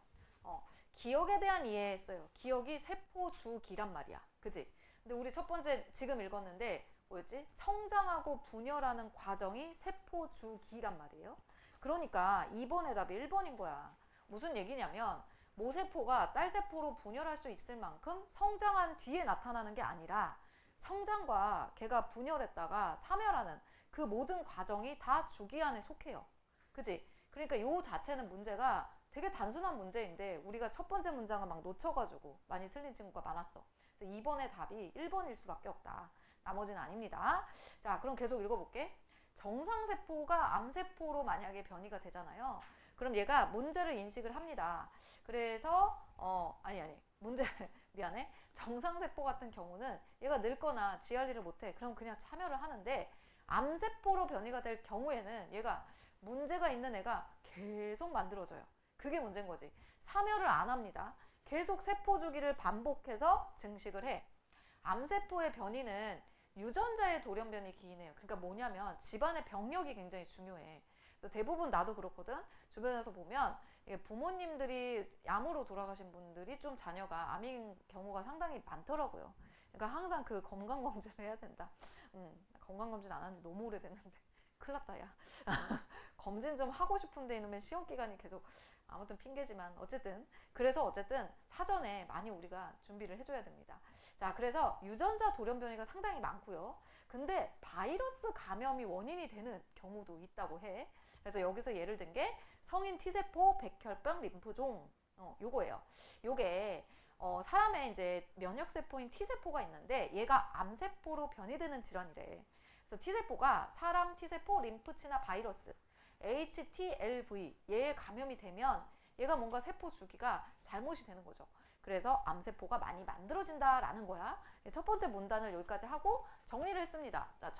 기억에 대한 이해했어요. 기억이 세포 주기란 말이야. 그지? 근데 우리 첫 번째 지금 읽었는데 뭐였지? 성장하고 분열하는 과정이 세포 주기란 말이에요. 그러니까 2번의 답이 1번인 거야. 무슨 얘기냐면 모세포가 딸세포로 분열할 수 있을 만큼 성장한 뒤에 나타나는 게 아니라 성장과 걔가 분열했다가 사멸하는 그 모든 과정이 다 주기 안에 속해요. 그치? 그러니까 요 자체는 문제가 되게 단순한 문제인데 우리가 첫 번째 문장을 막 놓쳐가지고 많이 틀린 친구가 많았어. 그래서 2번의 답이 1번일 수밖에 없다. 나머지는 아닙니다. 자, 그럼 계속 읽어볼게. 정상세포가 암세포로 만약에 변이가 되잖아요. 그럼 얘가 문제를 인식을 합니다. 그래서 문제 미안해. 정상세포 같은 경우는 얘가 늙거나 지할 일을 못해. 그럼 그냥 참여를 하는데 암세포로 변이가 될 경우에는 얘가 문제가 있는 애가 계속 만들어져요. 그게 문제인 거지. 사멸을 안 합니다. 계속 세포 주기를 반복해서 증식을 해. 암세포의 변이는 유전자의 돌연변이 기인해요. 그러니까 뭐냐면 집안의 병력이 굉장히 중요해. 대부분 나도 그렇거든. 주변에서 보면 부모님들이 암으로 돌아가신 분들이 좀 자녀가 암인 경우가 상당히 많더라고요. 그러니까 항상 그 건강검진을 해야 된다. 건강검진 안 한 지 너무 오래됐는데 큰일 났다 야. 검진 좀 하고 싶은데 이놈의 시험 기간이 계속 아무튼 핑계지만 어쨌든 그래서 사전에 많이 우리가 준비를 해줘야 됩니다. 자, 그래서 유전자 돌연변이가 상당히 많고요. 근데 바이러스 감염이 원인이 되는 경우도 있다고 해. 그래서 여기서 예를 든 게 성인 T세포, 백혈병, 림프종 요거예요. 요게 사람의 이제 면역세포인 T세포가 있는데 얘가 암세포로 변이되는 질환이래. 그래서 T세포가 사람 T세포, 림프치나 바이러스 HTLV 얘에 감염이 되면 얘가 뭔가 세포 주기가 잘못이 되는 거죠. 그래서 암세포가 많이 만들어진다라는 거야. 첫 번째 문단을 여기까지 하고 정리를 했습니다. 자,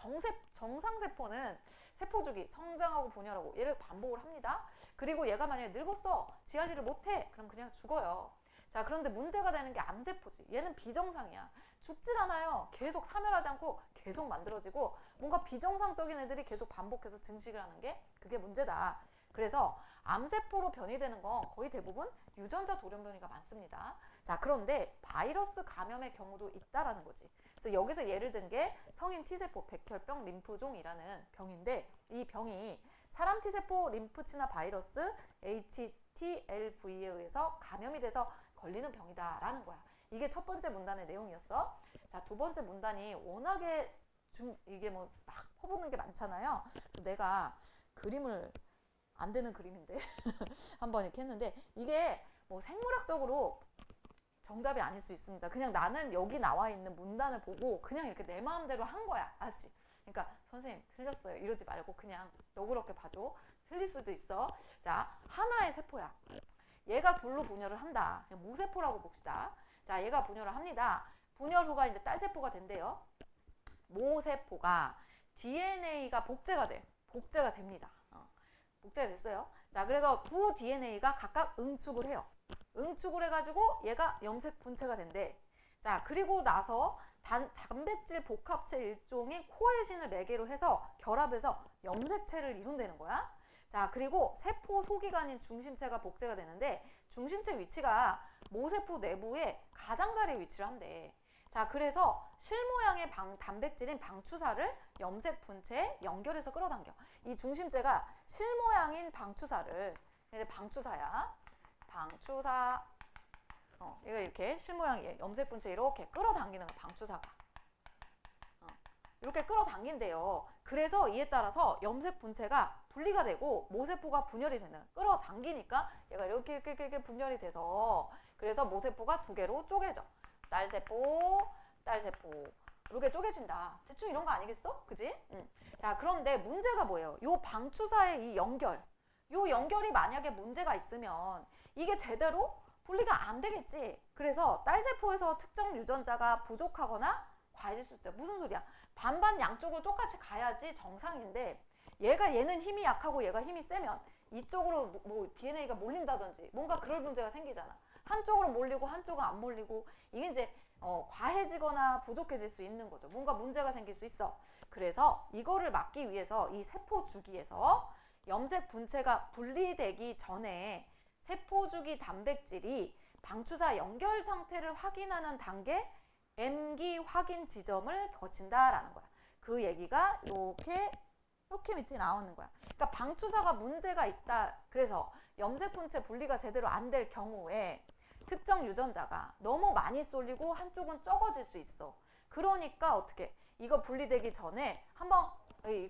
정상세포는 세포 주기, 성장하고 분열하고 얘를 반복을 합니다. 그리고 얘가 만약에 늙었어, 지할 일을 못해, 그럼 그냥 죽어요. 자, 그런데 문제가 되는 게 암세포지. 얘는 비정상이야. 죽질 않아요. 계속 사멸하지 않고 계속 만들어지고 뭔가 비정상적인 애들이 계속 반복해서 증식을 하는 게 그게 문제다. 그래서 암세포로 변이되는 건 거의 대부분 유전자 돌연변이가 많습니다. 자, 그런데 바이러스 감염의 경우도 있다라는 거지. 그래서 여기서 예를 든 게 성인 T세포, 백혈병, 림프종이라는 병인데 이 병이 사람 T세포, 림프치나 바이러스 HTLV에 의해서 감염이 돼서 걸리는 병이다라는 거야. 이게 첫 번째 문단의 내용이었어. 자, 두 번째 문단이 워낙에 이게 뭐 막 퍼붓는 게 많잖아요. 그래서 내가 그림을 안 되는 그림인데 한번 이렇게 했는데 이게 뭐 생물학적으로 정답이 아닐 수 있습니다. 그냥 나는 여기 나와 있는 문단을 보고 그냥 이렇게 내 마음대로 한 거야. 알았지? 그러니까 선생님 틀렸어요. 이러지 말고 그냥 너그럽게 봐줘. 틀릴 수도 있어. 자, 하나의 세포야. 얘가 둘로 분열을 한다. 모세포라고 봅시다. 자, 얘가 분열을 합니다. 분열 후가 이제 딸세포가 된대요. 모세포가 DNA가 복제가 돼. 복제가 됩니다. 복제가 됐어요. 자, 그래서 두 DNA가 각각 응축을 해요. 응축을 해가지고 얘가 염색 분체가 된대. 자, 그리고 나서 단백질 복합체 일종인 코에신을 매개로 해서 결합해서 염색체를 이룬다는 거야. 자, 그리고 세포 소기관인 중심체가 복제가 되는데 중심체 위치가 모세포 내부에 가장자리에 위치를 한대. 자, 그래서 실모양의 단백질인 방추사를 염색 분체에 연결해서 끌어당겨. 이 중심체가 실모양인 방추사를, 이제 방추사야. 방추사. 이거 이렇게 실모양의 염색 분체 이렇게 끌어당기는 거, 방추사가. 이렇게 끌어당긴대요. 그래서 이에 따라서 염색 분체가 분리가 되고 모세포가 분열이 되는, 끌어당기니까 얘가 이렇게 분열이 돼서, 그래서 모세포가 두 개로 쪼개져. 딸세포, 딸세포. 이렇게 쪼개진다. 대충 이런 거 아니겠어? 그지? 자, 그런데 문제가 뭐예요? 요 방추사의 이 연결. 요 연결이 만약에 문제가 있으면 이게 제대로 분리가 안 되겠지. 그래서 딸세포에서 특정 유전자가 부족하거나 과해질 수 있다. 무슨 소리야? 반반 양쪽을 똑같이 가야지 정상인데, 얘는 힘이 약하고 얘가 힘이 세면 이쪽으로 뭐 DNA가 몰린다든지 뭔가 그럴 문제가 생기잖아. 한쪽으로 몰리고 한쪽은 안 몰리고, 이게 이제 과해지거나 부족해질 수 있는 거죠. 뭔가 문제가 생길 수 있어. 그래서 이거를 막기 위해서 이 세포 주기에서 염색 분체가 분리되기 전에 세포 주기 단백질이 방추사 연결 상태를 확인하는 단계, M기 확인 지점을 거친다라는 거야. 그 얘기가 이렇게 밑에 나오는 거야. 그러니까 방추사가 문제가 있다. 그래서 염색 분체 분리가 제대로 안 될 경우에 특정 유전자가 너무 많이 쏠리고 한쪽은 적어질 수 있어. 그러니까 어떻게, 이거 분리되기 전에 한번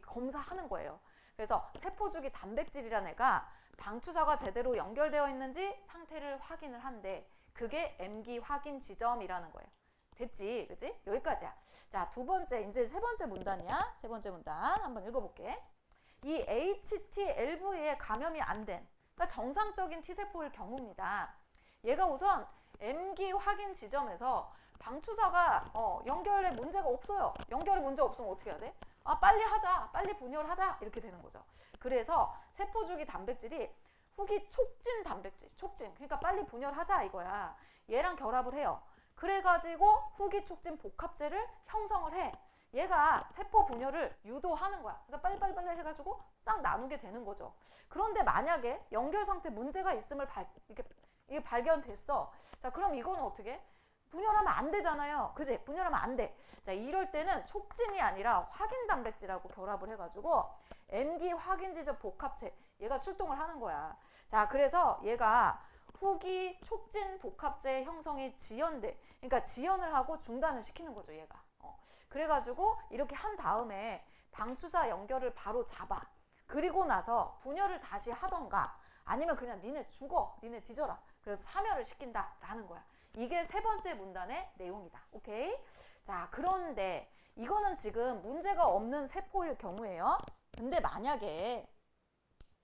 검사하는 거예요. 그래서 세포주기 단백질이라는 애가 방추사가 제대로 연결되어 있는지 상태를 확인을 한대. 그게 M기 확인 지점이라는 거예요. 됐지? 그치? 여기까지야. 자, 두 번째, 이제 세 번째 문단이야. 세 번째 문단 한번 읽어볼게. 이 HTLV에 감염이 안 된, 그러니까 정상적인 T세포일 경우입니다. 얘가 우선 M기 확인 지점에서 방추사가 연결에 문제가 없어요. 연결에 문제 없으면 어떻게 해야 돼? 아, 빨리 하자, 빨리 분열하자, 이렇게 되는 거죠. 그래서 세포주기 단백질이 후기 촉진 단백질, 촉진, 그러니까 빨리 분열하자 이거야. 얘랑 결합을 해요. 그래가지고 후기 촉진 복합체를 형성을 해. 얘가 세포 분열을 유도하는 거야. 그래서 빨리 해가지고 싹 나누게 되는 거죠. 그런데 만약에 연결 상태 문제가 있음을 이게 발견됐어. 자, 그럼 이거는 어떻게? 분열하면 안 되잖아요. 그지? 분열하면 안 돼. 자, 이럴 때는 촉진이 아니라 확인 단백질하고 결합을 해가지고 M기 확인 지점 복합체, 얘가 출동을 하는 거야. 자, 그래서 얘가 후기 촉진 복합체 형성이 지연돼. 그러니까 지연을 하고 중단을 시키는 거죠, 얘가. 그래가지고 이렇게 한 다음에 방추사 연결을 바로 잡아. 그리고 나서 분열을 다시 하던가 아니면 그냥 니네 죽어, 니네 뒤져라. 그래서 사멸을 시킨다라는 거야. 이게 세 번째 문단의 내용이다. 오케이? 자, 그런데 이거는 지금 문제가 없는 세포일 경우에요. 근데 만약에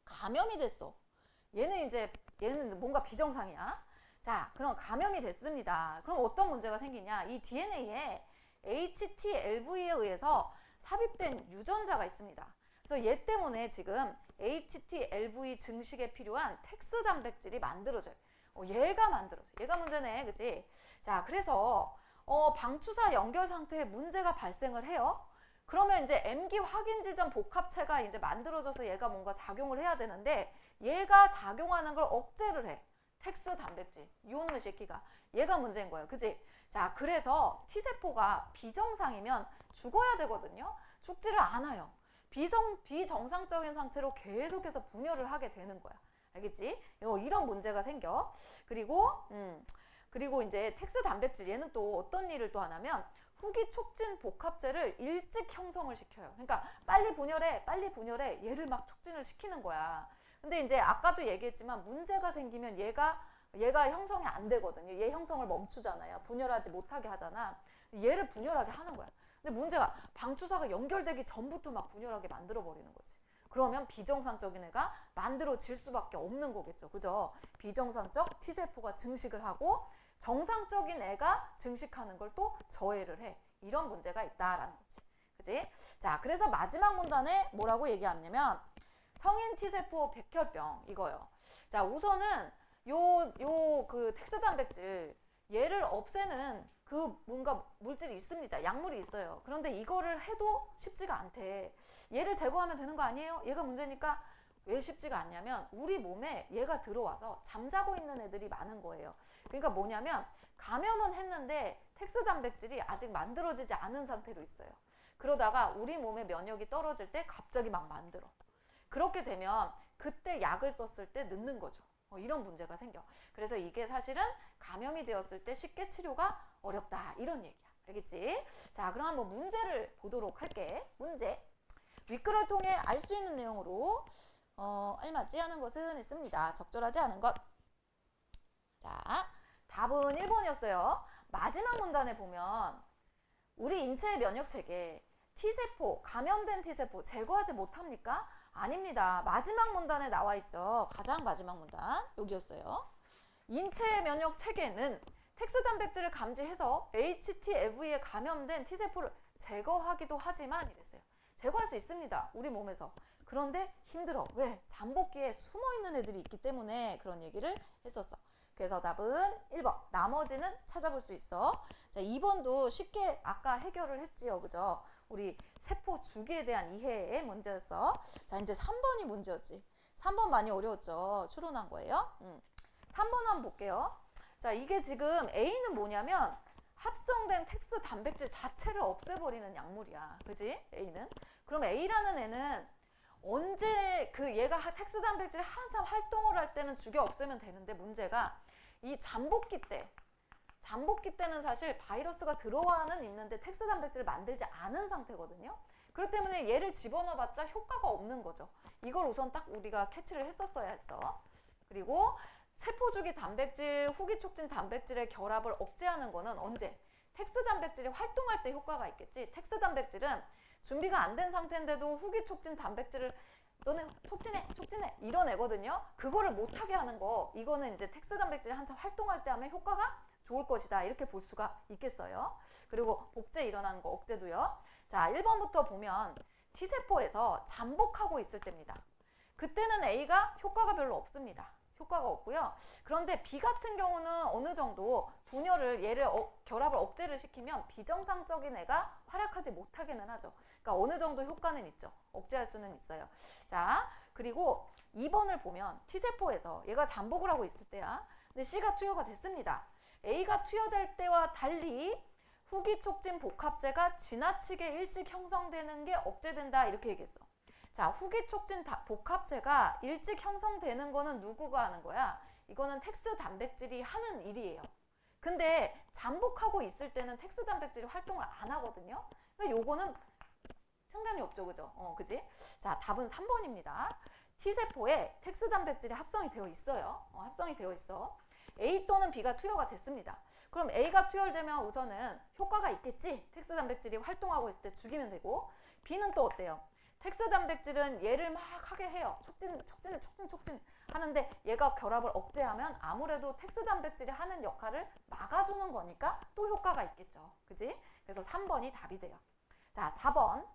감염이 됐어. 얘는 뭔가 비정상이야. 자, 그럼 감염이 됐습니다. 그럼 어떤 문제가 생기냐? 이 DNA에 HTLV에 의해서 삽입된 유전자가 있습니다. 그래서 얘 때문에 지금 HTLV 증식에 필요한 텍스 단백질이 만들어져요. 얘가 만들어져. 얘가 문제네. 그치? 자, 그래서 방추사 연결 상태에 문제가 발생을 해요. 그러면 이제 M기 확인 지점 복합체가 이제 만들어져서 얘가 뭔가 작용을 해야 되는데 얘가 작용하는 걸 억제를 해. 텍스 단백질, 이놈의 새끼가. 얘가 문제인 거예요. 그치? 자, 그래서 T세포가 비정상이면 죽어야 되거든요. 죽지를 않아요. 비정상적인 상태로 계속해서 분열을 하게 되는 거야. 알겠지? 이런 문제가 생겨. 그리고 이제 텍스 단백질, 얘는 또 어떤 일을 또 하냐면 후기 촉진 복합체를 일찍 형성을 시켜요. 그러니까 빨리 분열해, 얘를 막 촉진을 시키는 거야. 근데 이제 아까도 얘기했지만 문제가 생기면 얘가 형성이 안 되거든요. 얘 형성을 멈추잖아요. 분열하지 못하게 하잖아. 얘를 분열하게 하는 거야. 근데 문제가 방추사가 연결되기 전부터 막 분열하게 만들어 버리는 거지. 그러면 비정상적인 애가 만들어질 수밖에 없는 거겠죠. 그죠? 비정상적 T세포가 증식을 하고 정상적인 애가 증식하는 걸 또 저해를 해. 이런 문제가 있다라는 거지. 그지? 자, 그래서 마지막 문단에 뭐라고 얘기하냐면 성인 T세포 백혈병 이거요. 자, 우선은 그 텍스 단백질 얘를 없애는 그 뭔가 물질이 있습니다. 약물이 있어요. 그런데 이거를 해도 쉽지가 않대. 얘를 제거하면 되는 거 아니에요? 얘가 문제니까 왜 쉽지가 않냐면 우리 몸에 얘가 들어와서 잠자고 있는 애들이 많은 거예요. 그러니까 뭐냐면 감염은 했는데 텍스 단백질이 아직 만들어지지 않은 상태로 있어요. 그러다가 우리 몸의 면역이 떨어질 때 갑자기 막 만들어. 그렇게 되면 그때 약을 썼을 때 늦는 거죠. 이런 문제가 생겨. 그래서 이게 사실은 감염이 되었을 때 쉽게 치료가 어렵다. 이런 얘기야. 알겠지? 자, 그럼 한번 문제를 보도록 할게. 문제. 윗글을 통해 알 수 있는 내용으로 알맞지 않은 것은 있습니다. 적절하지 않은 것. 자, 답은 1번이었어요. 마지막 문단에 보면 우리 인체의 면역체계 T세포, 감염된 T세포 제거하지 못합니까? 아닙니다. 마지막 문단에 나와 있죠. 가장 마지막 문단 여기였어요. 인체의 면역체계는 텍스 단백질을 감지해서 HTLV에 감염된 T세포를 제거하기도 하지만 이랬어요. 제거할 수 있습니다. 우리 몸에서. 그런데 힘들어. 왜? 잠복기에 숨어있는 애들이 있기 때문에 그런 얘기를 했었어. 그래서 답은 1번. 나머지는 찾아볼 수 있어. 자, 2번도 쉽게 아까 해결을 했지요. 그죠? 우리 세포 주기에 대한 이해의 문제였어. 자, 이제 3번이 문제였지. 3번 많이 어려웠죠. 추론한 거예요. 3번 한번 볼게요. 자, 이게 지금 A는 뭐냐면 합성된 텍스 단백질 자체를 없애버리는 약물이야. 그지? A는. 그럼 A라는 애는 언제 얘가 텍스 단백질 한참 활동을 할 때는 죽여 없애면 되는데 문제가 이 잠복기 때는 사실 바이러스가 들어와는 있는데 텍스 단백질을 만들지 않은 상태거든요. 그렇기 때문에 얘를 집어넣어봤자 효과가 없는 거죠. 이걸 우선 딱 우리가 캐치를 했었어야 했어. 그리고 세포주기 단백질, 후기 촉진 단백질의 결합을 억제하는 거는 언제? 텍스 단백질이 활동할 때 효과가 있겠지. 텍스 단백질은 준비가 안 된 상태인데도 후기 촉진 단백질을 너는 촉진해 이런 애거든요. 그거를 못하게 하는 거, 이거는 이제 텍스 단백질이 한참 활동할 때 하면 효과가 좋을 것이다. 이렇게 볼 수가 있겠어요. 그리고 복제 일어나는 거 억제도요. 자, 1번부터 보면 T세포에서 잠복하고 있을 때입니다. 그때는 A가 효과가 별로 없습니다. 효과가 없고요. 그런데 B 같은 경우는 어느 정도 분열을 결합을 억제를 시키면 비정상적인 애가 활약하지 못하기는 하죠. 그러니까 어느 정도 효과는 있죠. 억제할 수는 있어요. 자, 그리고 2번을 보면 T세포에서 얘가 잠복을 하고 있을 때야. 근데 C가 투여가 됐습니다. A가 투여될 때와 달리 후기 촉진 복합체가 지나치게 일찍 형성되는 게 억제된다. 이렇게 얘기했어. 자, 후기 촉진 복합체가 일찍 형성되는 거는 누구가 하는 거야? 이거는 텍스 단백질이 하는 일이에요. 근데 잠복하고 있을 때는 텍스 단백질이 활동을 안 하거든요. 그러니까 요거는 상관이 없죠. 그죠? 그지? 자, 답은 3번입니다. T세포에 텍스 단백질이 합성이 되어 있어요. 합성이 되어 있어. A 또는 B가 투여가 됐습니다. 그럼 A가 투여되면 우선은 효과가 있겠지. 텍스 단백질이 활동하고 있을 때 죽이면 되고, B는 또 어때요? 텍스 단백질은 얘를 막 하게 해요. 촉진 하는데 얘가 결합을 억제하면 아무래도 텍스 단백질이 하는 역할을 막아주는 거니까 또 효과가 있겠죠. 그지? 그래서 3번이 답이 돼요. 자, 4번.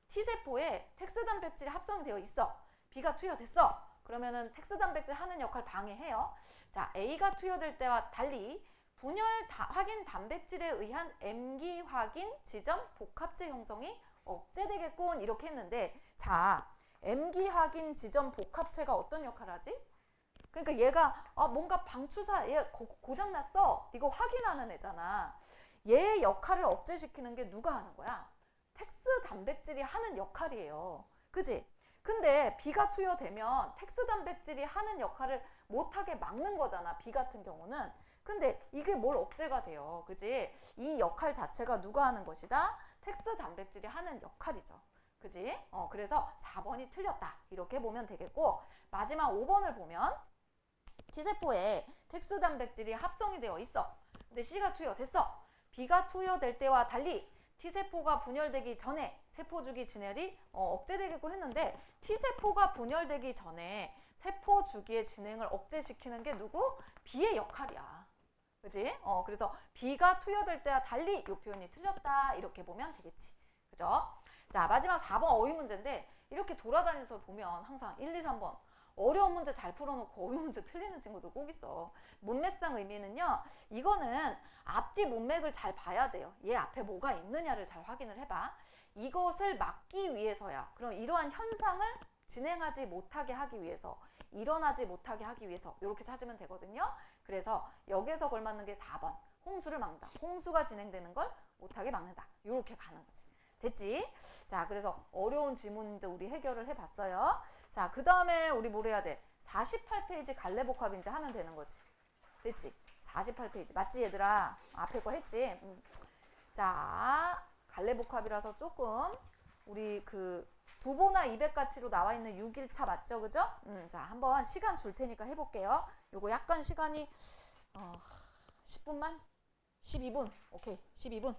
T세포에 텍스 단백질이 합성이 되어 있어. B가 투여됐어. 그러면은 텍스 단백질 하는 역할 방해해요. 자, A가 투여될 때와 달리 분열 확인 단백질에 의한 M기 확인 지점 복합체 형성이 억제되겠군. 이렇게 했는데, 자, M기 확인 지점 복합체가 어떤 역할을 하지? 그러니까 얘가 뭔가 방추사 얘 고장났어. 이거 확인하는 애잖아. 얘의 역할을 억제시키는 게 누가 하는 거야? 텍스 단백질이 하는 역할이에요. 그지? 근데 B가 투여되면 텍스 단백질이 하는 역할을 못하게 막는 거잖아. B 같은 경우는. 근데 이게 뭘 억제가 돼요. 그지? 이 역할 자체가 누가 하는 것이다? 텍스 단백질이 하는 역할이죠. 그지? 그래서 4번이 틀렸다. 이렇게 보면 되겠고, 마지막 5번을 보면 T세포에 텍스 단백질이 합성이 되어 있어. 근데 C가 투여됐어. B가 투여될 때와 달리 T세포가 분열되기 전에 세포주기 진행이 억제되겠고 했는데, T세포가 분열되기 전에 세포주기의 진행을 억제시키는 게 누구? B의 역할이야. 그지? 그래서 B가 투여될 때와 달리 이 표현이 틀렸다. 이렇게 보면 되겠지. 그죠? 자, 마지막 4번 어휘 문제인데, 이렇게 돌아다니면서 보면 항상 1, 2, 3번 어려운 문제 잘 풀어놓고 어려운 문제 틀리는 친구도 꼭 있어. 문맥상 의미는요, 이거는 앞뒤 문맥을 잘 봐야 돼요. 얘 앞에 뭐가 있느냐를 잘 확인을 해봐. 이것을 막기 위해서야. 그럼 이러한 현상을 진행하지 못하게 하기 위해서, 일어나지 못하게 하기 위해서 이렇게 찾으면 되거든요. 그래서 여기에서 걸맞는 게 4번. 홍수를 막는다. 홍수가 진행되는 걸 못하게 막는다. 이렇게 가는 거지. 됐지? 자, 그래서 어려운 지문도 우리 해결을 해봤어요. 자, 그 다음에 우리 뭘 해야 돼? 48페이지 갈래복합 이제 하면 되는 거지. 됐지? 48페이지. 맞지, 얘들아? 앞에 거 했지? 자, 갈래복합이라서 조금 우리 그 두보나 200가치로 나와 있는 6일차 맞죠? 그죠? 자, 한번 시간 줄 테니까 해볼게요. 요거 약간 시간이 10분만? 12분. 오케이, 12분.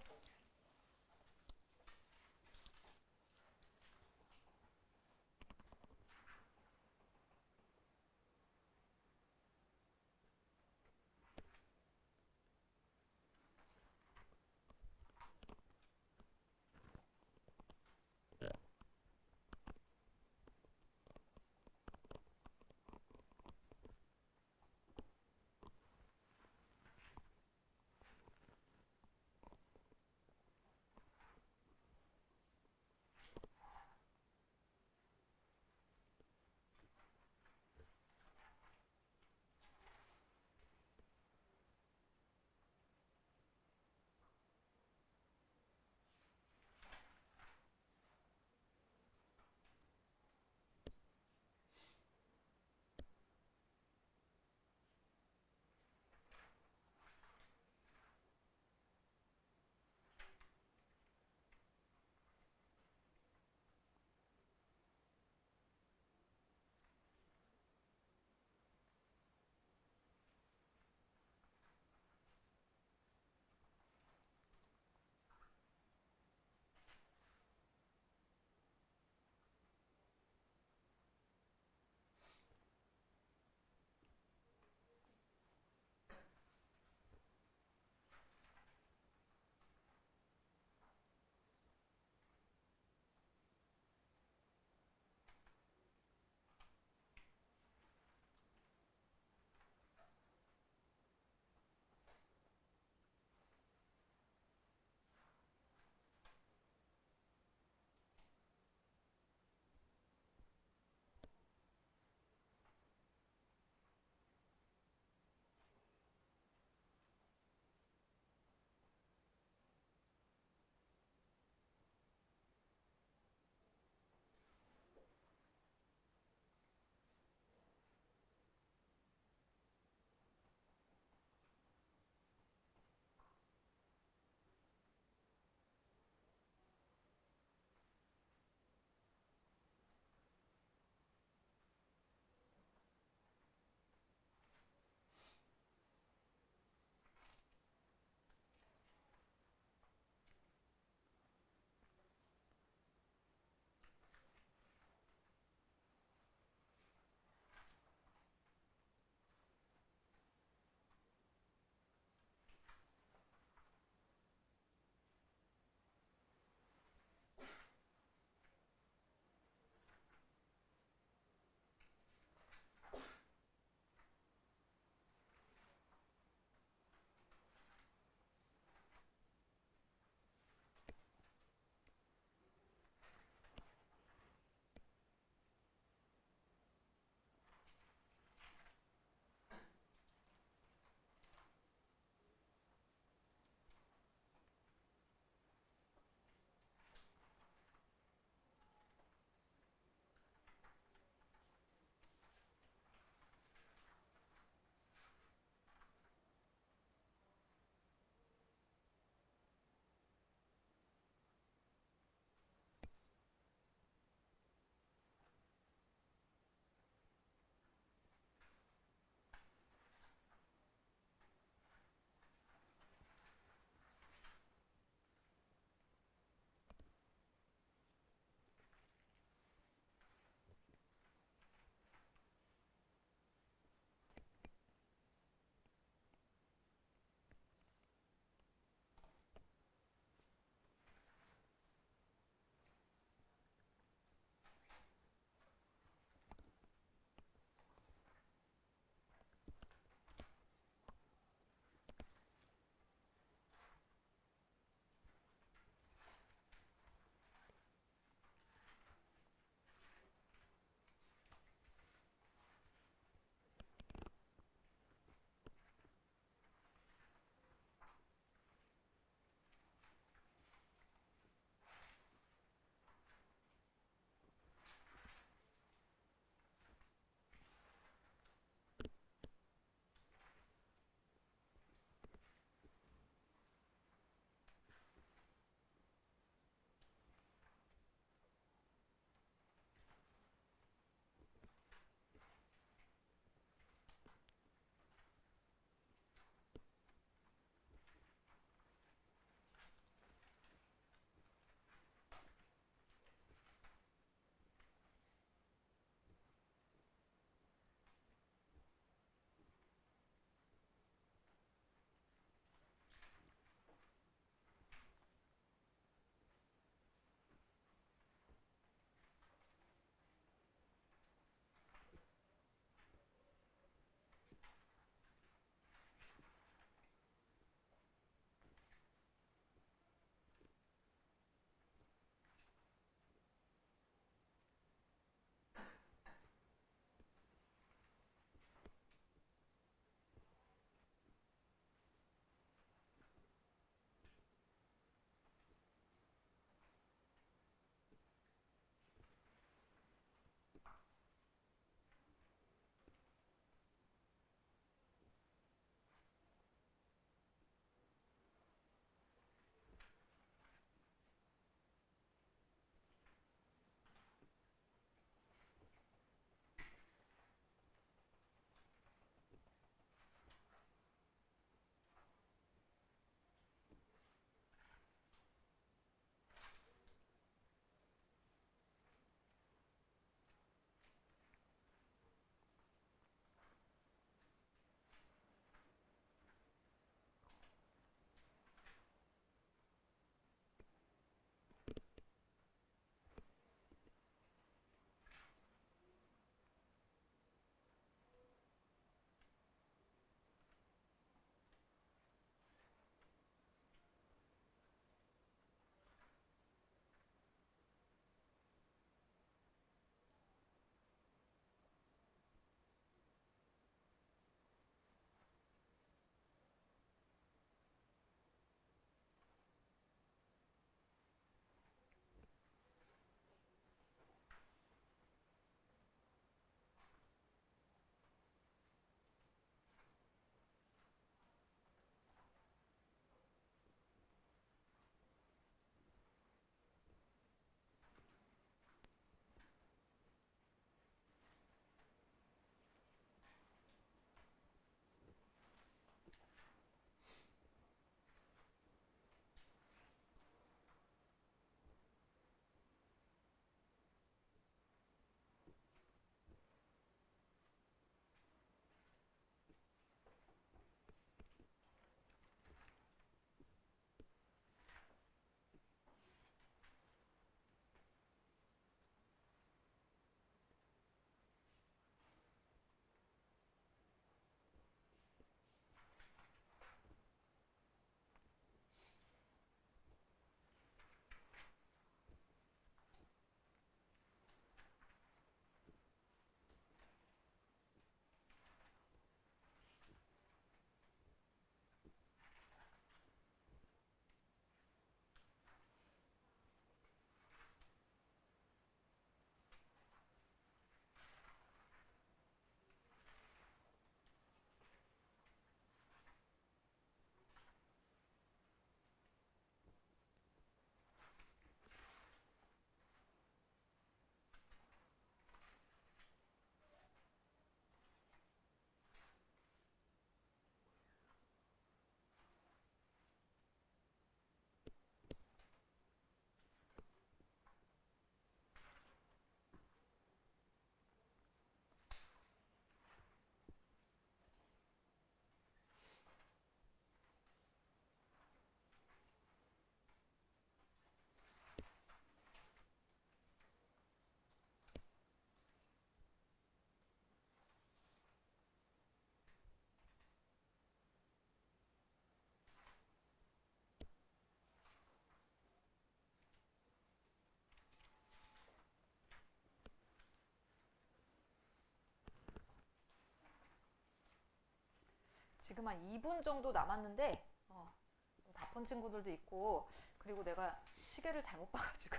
지금 한 2분 정도 남았는데 좀 바쁜 친구들도 있고 그리고 내가 시계를 잘못 봐가지고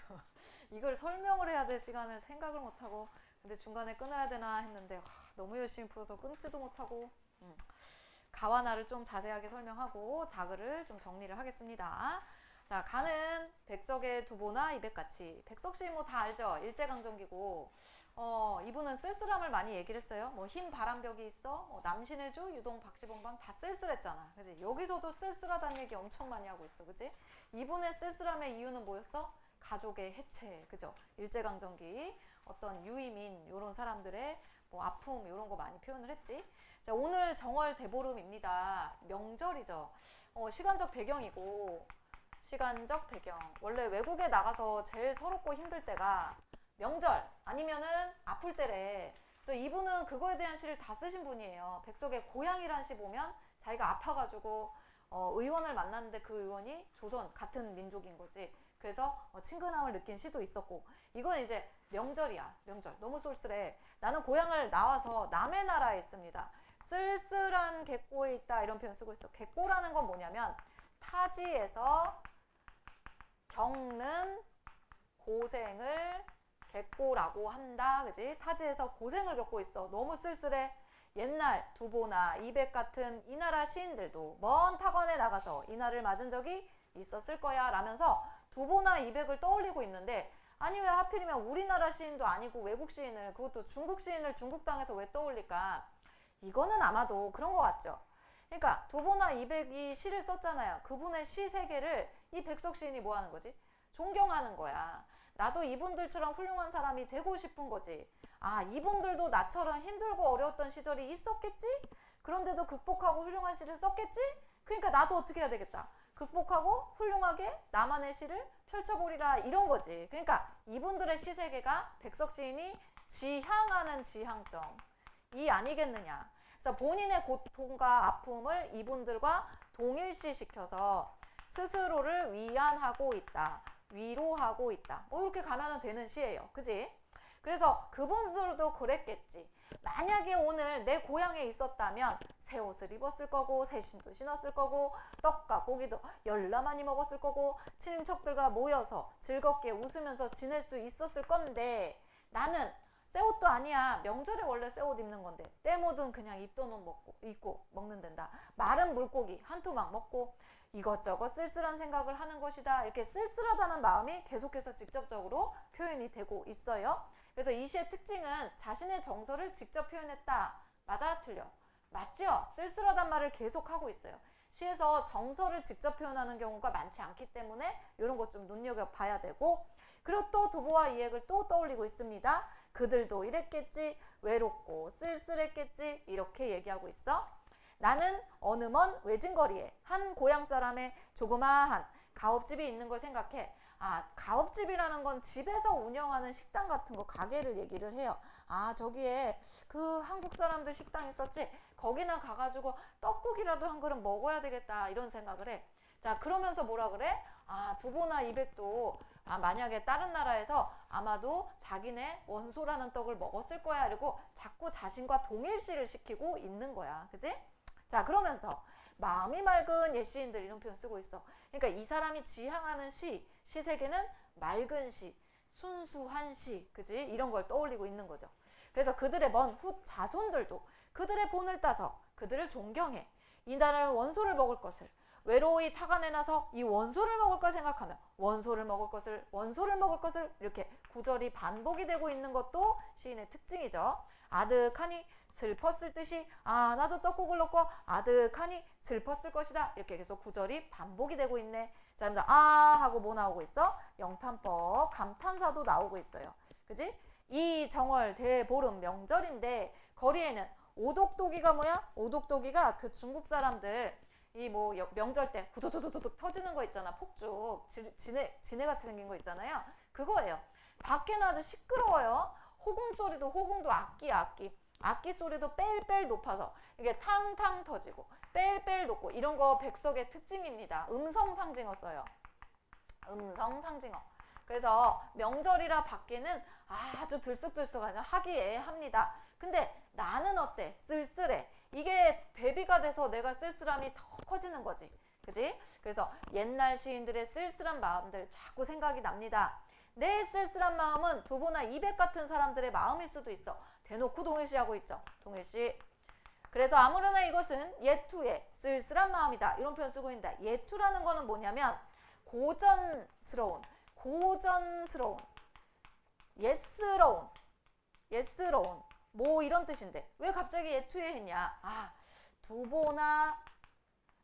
이걸 설명을 해야 될 시간을 생각을 못하고 근데 중간에 끊어야 되나 했는데 너무 열심히 풀어서 끊지도 못하고 가와 나를 좀 자세하게 설명하고 다글을 좀 정리를 하겠습니다. 자, 가는 백석의 두보나 이백같이. 백석 씨 뭐 다 알죠? 일제강점기고 이분은 쓸쓸함을 많이 얘기를 했어요. 뭐 흰 바람벽이 있어, 뭐 남신의 주, 유동, 박시봉방 다 쓸쓸했잖아. 그지? 여기서도 쓸쓸하다는 얘기 엄청 많이 하고 있어, 그지? 이분의 쓸쓸함의 이유는 뭐였어? 가족의 해체, 그죠? 일제강점기 어떤 유이민 이런 사람들의 뭐 아픔 이런 거 많이 표현을 했지. 자, 오늘 정월 대보름입니다. 명절이죠. 시간적 배경이고. 시간적 배경. 원래 외국에 나가서 제일 서럽고 힘들 때가 명절 아니면은 아플 때래. 그래서 이분은 그거에 대한 시를 다 쓰신 분이에요. 백석의 고향이란 시 보면 자기가 아파가지고 의원을 만났는데 그 의원이 조선 같은 민족인 거지. 그래서 친근함을 느낀 시도 있었고 이건 이제 명절이야. 명절. 너무 쏠쏠해. 나는 고향을 나와서 남의 나라에 있습니다. 쓸쓸한 객고에 있다 이런 표현 쓰고 있어. 객고라는 건 뭐냐면 타지에서 겪는 고생을 객고라고 한다. 그지? 타지에서 고생을 겪고 있어. 너무 쓸쓸해. 옛날 두보나 이백 같은 이 나라 시인들도 먼 타관에 나가서 이 날을 맞은 적이 있었을 거야 라면서 두보나 이백을 떠올리고 있는데 아니 왜 하필이면 우리나라 시인도 아니고 외국 시인을 그것도 중국 시인을 중국 땅에서 왜 떠올릴까? 이거는 아마도 그런 것 같죠. 그러니까 두보나 이백이 시를 썼잖아요. 그분의 시 세계를 이 백석 시인이 뭐 하는 거지? 존경하는 거야. 나도 이분들처럼 훌륭한 사람이 되고 싶은 거지. 아, 이분들도 나처럼 힘들고 어려웠던 시절이 있었겠지? 그런데도 극복하고 훌륭한 시를 썼겠지? 그러니까 나도 어떻게 해야 되겠다. 극복하고 훌륭하게 나만의 시를 펼쳐보리라 이런 거지. 그러니까 이분들의 시 세계가 백석 시인이 지향하는 지향점이 아니겠느냐. 그래서 본인의 고통과 아픔을 이분들과 동일시시켜서 스스로를 위안하고 있다. 위로하고 있다. 뭐 이렇게 가면 되는 시예요. 그지? 그래서 그분들도 그랬겠지. 만약에 오늘 내 고향에 있었다면 새 옷을 입었을 거고 새 신도 신었을 거고 떡과 고기도 열나 많이 먹었을 거고 친인척들과 모여서 즐겁게 웃으면서 지낼 수 있었을 건데 나는 새 옷도 아니야. 명절에 원래 새 옷 입는 건데 때 못은 그냥 입던 옷 입고 먹는 된다. 마른 물고기 한 토막 먹고 이것저것 쓸쓸한 생각을 하는 것이다. 이렇게 쓸쓸하다는 마음이 계속해서 직접적으로 표현이 되고 있어요. 그래서 이 시의 특징은 자신의 정서를 직접 표현했다. 맞아? 틀려? 맞죠? 쓸쓸하단 말을 계속하고 있어요. 시에서 정서를 직접 표현하는 경우가 많지 않기 때문에 이런 것 좀 눈여겨봐야 되고 그리고 또 두보와 이액을 또 떠올리고 있습니다. 그들도 이랬겠지, 외롭고 쓸쓸했겠지 이렇게 얘기하고 있어. 나는 어느 먼 외진거리에 한 고향 사람의 조그마한 가업집이 있는 걸 생각해. 아, 가업집이라는 건 집에서 운영하는 식당 같은 거 가게를 얘기를 해요. 아, 저기에 그 한국 사람들 식당 있었지? 거기나 가가지고 떡국이라도 한 그릇 먹어야 되겠다 이런 생각을 해. 자, 그러면서 뭐라 그래? 아, 두보나 이백도 만약에 다른 나라에서 아마도 자기네 원소라는 떡을 먹었을 거야 이러고 자꾸 자신과 동일시를 시키고 있는 거야. 그지? 자, 그러면서 마음이 맑은 예시인들 이런 표현 쓰고 있어. 그러니까 이 사람이 지향하는 시 세계는 맑은 시, 순수한 시, 그지? 이런 걸 떠올리고 있는 거죠. 그래서 그들의 먼 훗 자손들도 그들의 본을 따서 그들을 존경해. 이 나라는 원소를 먹을 것을 외로이 타간에 나서 이 원소를 먹을 걸 생각하며 원소를 먹을 것을 이렇게 구절이 반복이 되고 있는 것도 시인의 특징이죠. 아득하니 슬펐을 듯이 아 나도 떡국을 넣고 아득하니 슬펐을 것이다. 이렇게 계속 구절이 반복이 되고 있네. 자, 아 하고 뭐 나오고 있어? 영탄법, 감탄사도 나오고 있어요. 그지? 이 정월 대보름 명절인데 거리에는 오독도기가 뭐야? 오독도기가 그 중국 사람들 이 뭐 명절 때 후두두두둑 터지는 거 있잖아. 폭죽 지네같이 생긴 거 있잖아요. 그거예요. 밖에는 아주 시끄러워요. 호궁도 악기 소리도 뺄뺄 높아서 이게 탕탕 터지고 뺄뺄 높고 이런 거 백석의 특징입니다. 음성 상징어 써요. 음성 상징어. 그래서 명절이라 밖에는 아주 들썩들썩하죠. 하기애애합니다. 근데 나는 어때? 쓸쓸해. 이게 대비가 돼서 내가 쓸쓸함이 더 커지는 거지. 그지? 그래서 옛날 시인들의 쓸쓸한 마음들 자꾸 생각이 납니다. 내 쓸쓸한 마음은 두보나 이백 같은 사람들의 마음일 수도 있어. 대놓고 동일시하고 있죠. 동일시. 그래서 아무러나 이것은 예투의 쓸쓸한 마음이다. 이런 표현 쓰고 있는데, 예투라는 거는 뭐냐면 고전스러운, 예스러운 뭐 이런 뜻인데 왜 갑자기 예투에 했냐? 아, 두보나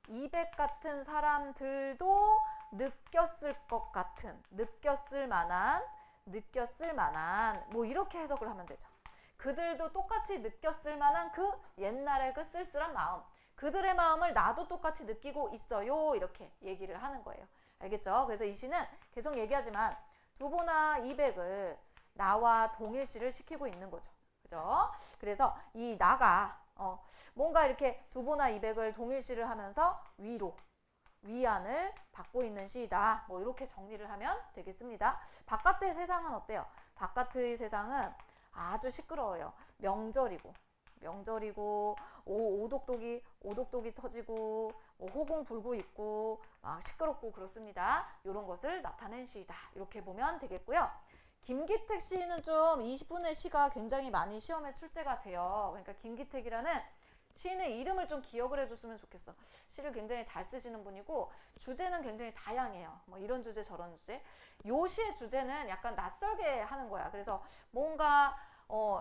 이백 같은 사람들도 느꼈을 것 같은, 느꼈을 만한 뭐 이렇게 해석을 하면 되죠. 그들도 똑같이 느꼈을 만한 그 옛날의 그 쓸쓸한 마음, 그들의 마음을 나도 똑같이 느끼고 있어요. 이렇게 얘기를 하는 거예요. 알겠죠? 그래서 이 시는 계속 얘기하지만 두보나 이백을 나와 동일시를 시키고 있는 거죠. 그죠? 그래서 이 나가 뭔가 이렇게 두보나 이백을 동일시를 하면서 위안을 받고 있는 시이다. 뭐 이렇게 정리를 하면 되겠습니다. 바깥의 세상은 어때요? 바깥의 세상은 아주 시끄러워요. 명절이고 오독독이 터지고 호공 불고 있고 막 시끄럽고 그렇습니다. 이런 것을 나타낸 시이다. 이렇게 보면 되겠고요. 김기택 시인은 좀 20분의 시가 굉장히 많이 시험에 출제가 돼요. 그러니까 김기택이라는 시인의 이름을 좀 기억을 해줬으면 좋겠어. 시를 굉장히 잘 쓰시는 분이고 주제는 굉장히 다양해요. 뭐 이런 주제 저런 주제. 요 시의 주제는 약간 낯설게 하는 거야. 그래서 뭔가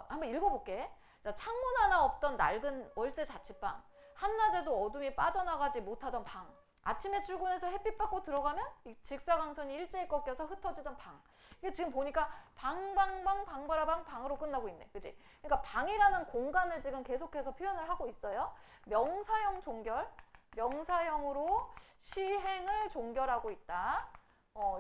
한번 읽어볼게. 자, 창문 하나 없던 낡은 월세 자취방, 한낮에도 어둠이 빠져나가지 못하던 방, 아침에 출근해서 햇빛 받고 들어가면 직사광선이 일제히 꺾여서 흩어지던 방. 이게 지금 보니까 방바라방 방으로 끝나고 있네. 그치? 그러니까 방이라는 공간을 지금 계속해서 표현을 하고 있어요. 명사형 종결, 명사형으로 시행을 종결하고 있다.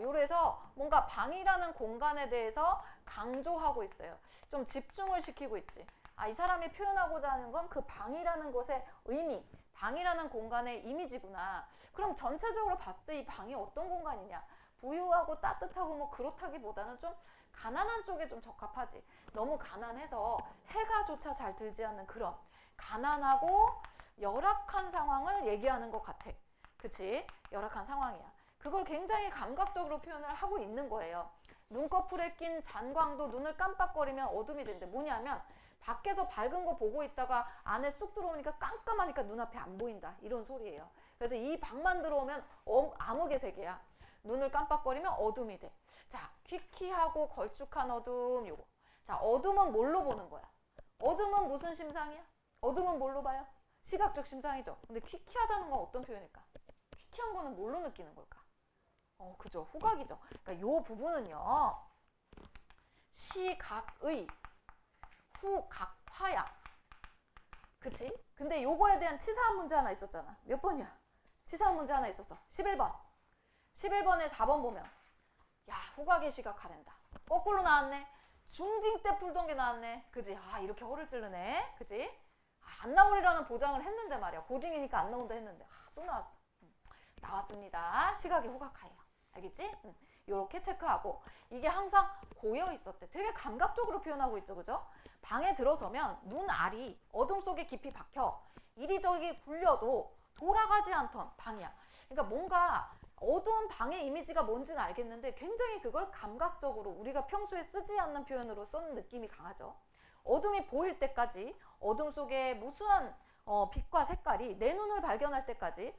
요래서 뭔가 방이라는 공간에 대해서 강조하고 있어요. 좀 집중을 시키고 있지. 아, 이 사람이 표현하고자 하는 건 그 방이라는 것의 의미, 방이라는 공간의 이미지구나. 그럼 전체적으로 봤을 때 이 방이 어떤 공간이냐? 부유하고 따뜻하고 뭐 그렇다기보다는 좀 가난한 쪽에 좀 적합하지. 너무 가난해서 해가조차 잘 들지 않는 그런 가난하고 열악한 상황을 얘기하는 것 같아. 그치? 열악한 상황이야. 그걸 굉장히 감각적으로 표현을 하고 있는 거예요. 눈꺼풀에 낀 잔광도 눈을 깜빡거리면 어둠이 된대. 뭐냐면 밖에서 밝은 거 보고 있다가 안에 쑥 들어오니까 깜깜하니까 눈앞에 안 보인다. 이런 소리예요. 그래서 이 방만 들어오면 암흑의 세계야. 눈을 깜빡거리면 어둠이 돼. 자, 퀴퀴하고 걸쭉한 어둠 요거. 자, 어둠은 뭘로 보는 거야? 어둠은 무슨 심상이야? 어둠은 뭘로 봐요? 시각적 심상이죠. 근데 퀴퀴하다는 건 어떤 표현일까? 퀴퀴한 거는 뭘로 느끼는 걸까? 그죠. 후각이죠. 그러니까 요 부분은요. 시각의 후각화야. 그치? 근데 요거에 대한 치사한 문제 하나 있었잖아. 몇 번이야? 치사한 문제 하나 있었어. 11번. 11번에 4번 보면 야, 후각의 시각화된다. 거꾸로 나왔네. 중징 때 풀던 게 나왔네. 그지? 아, 이렇게 허를 찌르네. 그지? 아, 안 나오리라는 보장을 했는데 말이야. 고딩이니까 안 나온다 했는데 또 나왔어. 나왔습니다. 시각의 후각화예요. 알겠지? 이렇게 체크하고 이게 항상 고여 있었대. 되게 감각적으로 표현하고 있죠. 그죠? 방에 들어서면 눈알이 어둠 속에 깊이 박혀 이리저리 굴려도 돌아가지 않던 방이야. 그러니까 뭔가 어두운 방의 이미지가 뭔지는 알겠는데 굉장히 그걸 감각적으로 우리가 평소에 쓰지 않는 표현으로 쓴 느낌이 강하죠. 어둠이 보일 때까지 어둠 속에 무수한 빛과 색깔이 내 눈을 발견할 때까지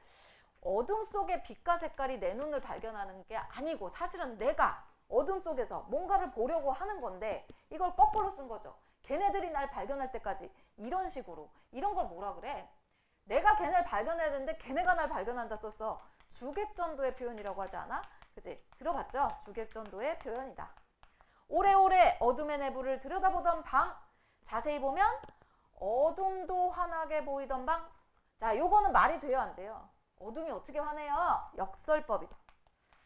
어둠 속의 빛과 색깔이 내 눈을 발견하는 게 아니고 사실은 내가 어둠 속에서 뭔가를 보려고 하는 건데 이걸 거꾸로 쓴 거죠. 걔네들이 날 발견할 때까지 이런 식으로. 이런 걸 뭐라 그래? 내가 걔네를 발견해야 되는데 걔네가 날 발견한다 썼어. 주객전도의 표현이라고 하지 않아? 그치? 들어봤죠? 주객전도의 표현이다. 오래오래 어둠의 내부를 들여다보던 방. 자세히 보면 어둠도 환하게 보이던 방. 자, 요거는 말이 돼요, 안 돼요? 어둠이 어떻게 환해요? 역설법이죠.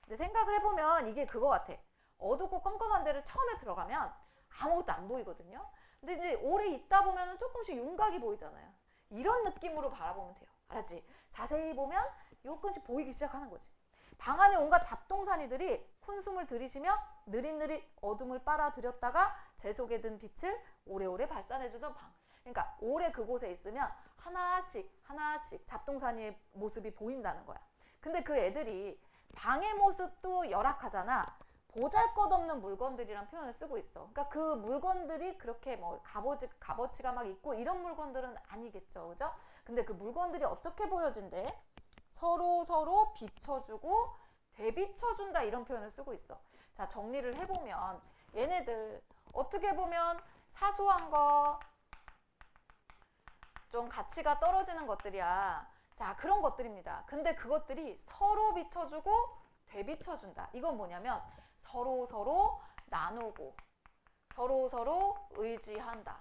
근데 생각을 해보면 이게 그거 같아. 어둡고 깜깜한 데를 처음에 들어가면 아무것도 안 보이거든요. 근데 이제 오래 있다 보면 조금씩 윤곽이 보이잖아요. 이런 느낌으로 바라보면 돼요. 알았지? 자세히 보면 요건씩 보이기 시작하는 거지. 방 안에 온갖 잡동사니들이 큰 숨을 들이쉬며 느릿느릿 어둠을 빨아들였다가 제 속에 든 빛을 오래오래 발산해주던 방. 그러니까 오래 그곳에 있으면 하나씩 잡동사니의 모습이 보인다는 거야. 근데 그 애들이 방의 모습도 열악하잖아. 보잘것없는 물건들이란 표현을 쓰고 있어. 그러니까 그 물건들이 그렇게 뭐 값어치가 막 있고 이런 물건들은 아니겠죠. 그죠? 근데 그 물건들이 어떻게 보여진대? 서로 비춰주고 되비춰준다 이런 표현을 쓰고 있어. 자, 정리를 해보면 얘네들 어떻게 보면 사소한 거, 좀 가치가 떨어지는 것들이야. 자, 그런 것들입니다. 근데 그것들이 서로 비춰주고 되비춰준다. 이건 뭐냐면 서로 나누고 서로 의지한다.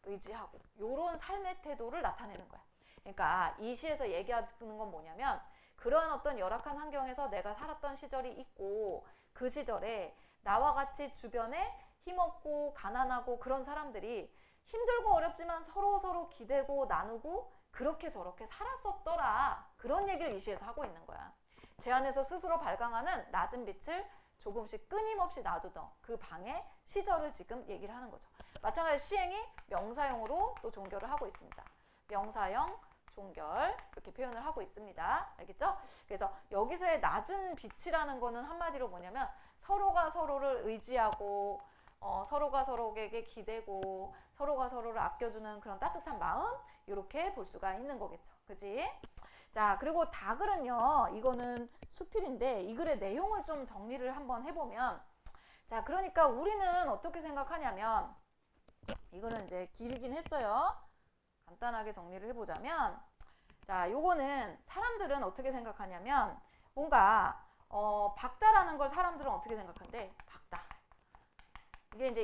의지하고 요런 삶의 태도를 나타내는 거야. 그러니까 이 시에서 얘기하는 건 뭐냐면 그러한 어떤 열악한 환경에서 내가 살았던 시절이 있고 그 시절에 나와 같이 주변에 힘없고 가난하고 그런 사람들이 힘들고 어렵지만 서로 기대고 나누고 그렇게 저렇게 살았었더라. 그런 얘기를 이 시에서 하고 있는 거야. 제 안에서 스스로 발광하는 낮은 빛을 조금씩 끊임없이 놔두던 그 방의 시절을 지금 얘기를 하는 거죠. 마찬가지로 시행이 명사형으로 또 종결을 하고 있습니다. 명사형, 종결 이렇게 표현을 하고 있습니다. 알겠죠? 그래서 여기서의 낮은 빛이라는 거는 한마디로 뭐냐면 서로가 서로를 의지하고 서로가 서로에게 기대고 서로가 서로를 아껴주는 그런 따뜻한 마음 이렇게 볼 수가 있는 거겠죠. 그지? 자, 그리고 다글은요, 이거는 수필인데 이 글의 내용을 좀 정리를 한번 해보면 자, 그러니까 우리는 어떻게 생각하냐면 이거는 이제 길긴 했어요. 간단하게 정리를 해보자면 자, 요거는 사람들은 어떻게 생각하냐면 뭔가 박다라는 걸 사람들은 어떻게 생각한대? 박다. 이게 이제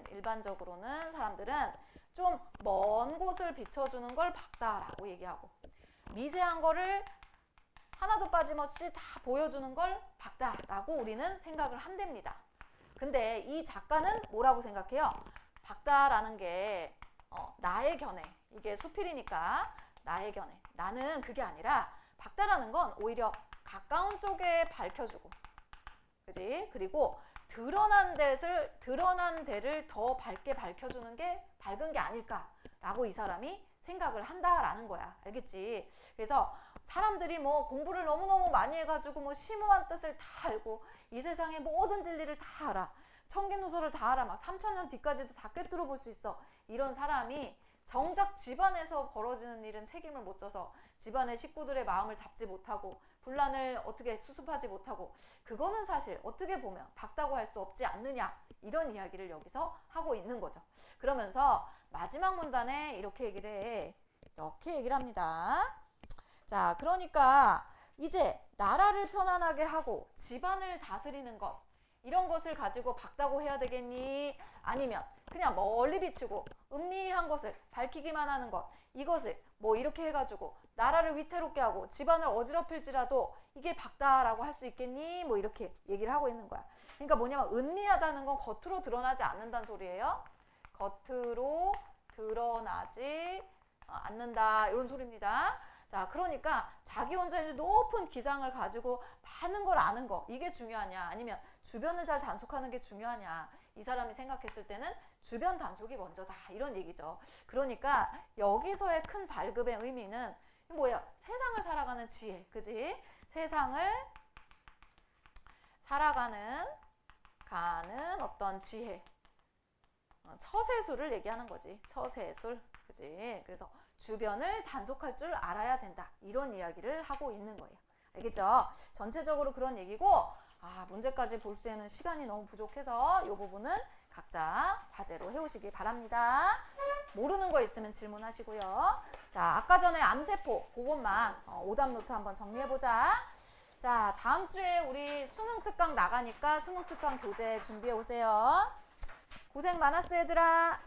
일반적으로는 사람들은 좀 먼 곳을 비춰주는 걸 박다라고 얘기하고 미세한 거를 하나도 빠짐없이 다 보여주는 걸 박다라고 우리는 생각을 한답니다. 근데 이 작가는 뭐라고 생각해요? 박다라는 게 나의 견해, 이게 수필이니까 나의 견해, 나는 그게 아니라 박다라는 건 오히려 가까운 쪽에 밝혀주고 그지? 그리고 드러난 데를 더 밝게 밝혀주는 게 밝은 게 아닐까라고 이 사람이 생각을 한다라는 거야. 알겠지? 그래서 사람들이 뭐 공부를 너무너무 많이 해가지고 뭐 심오한 뜻을 다 알고 이 세상의 모든 진리를 다 알아. 청기누설을 다 알아. 막 3000년 뒤까지도 다 꿰뚫어 볼 수 있어. 이런 사람이 정작 집안에서 벌어지는 일은 책임을 못 져서 집안의 식구들의 마음을 잡지 못하고 분란을 어떻게 수습하지 못하고 그거는 사실 어떻게 보면 박다고 할 수 없지 않느냐 이런 이야기를 여기서 하고 있는 거죠. 그러면서 마지막 문단에 이렇게 얘기를 합니다. 자, 그러니까 이제 나라를 편안하게 하고 집안을 다스리는 것 이런 것을 가지고 박다고 해야 되겠니? 아니면 그냥 멀리 비추고 은밀한 것을 밝히기만 하는 것 이것을 뭐 이렇게 해가지고 나라를 위태롭게 하고 집안을 어지럽힐지라도 이게 박다라고 할 수 있겠니? 뭐 이렇게 얘기를 하고 있는 거야. 그러니까 뭐냐면 은밀하다는 건 겉으로 드러나지 않는다는 소리예요. 겉으로 드러나지 않는다 이런 소리입니다. 자, 그러니까 자기 혼자 이제 높은 기상을 가지고 많은 걸 아는 거 이게 중요하냐 아니면 주변을 잘 단속하는 게 중요하냐 이 사람이 생각했을 때는 주변 단속이 먼저다 이런 얘기죠. 그러니까 여기서의 큰 발급의 의미는 뭐야? 세상을 살아가는 지혜, 그지? 세상을 살아가는 어떤 지혜, 처세술을 얘기하는 거지. 처세술, 그지? 그래서 주변을 단속할 줄 알아야 된다 이런 이야기를 하고 있는 거예요. 알겠죠? 전체적으로 그런 얘기고 문제까지 볼 수 있는 시간이 너무 부족해서 이 부분은 각자 과제로 해오시기 바랍니다. 모르는 거 있으면 질문하시고요. 자, 아까 전에 암세포 그것만 오답 노트 한번 정리해보자. 자, 다음 주에 우리 수능 특강 나가니까 수능 특강 교재 준비해 오세요. 고생 많았어 얘들아.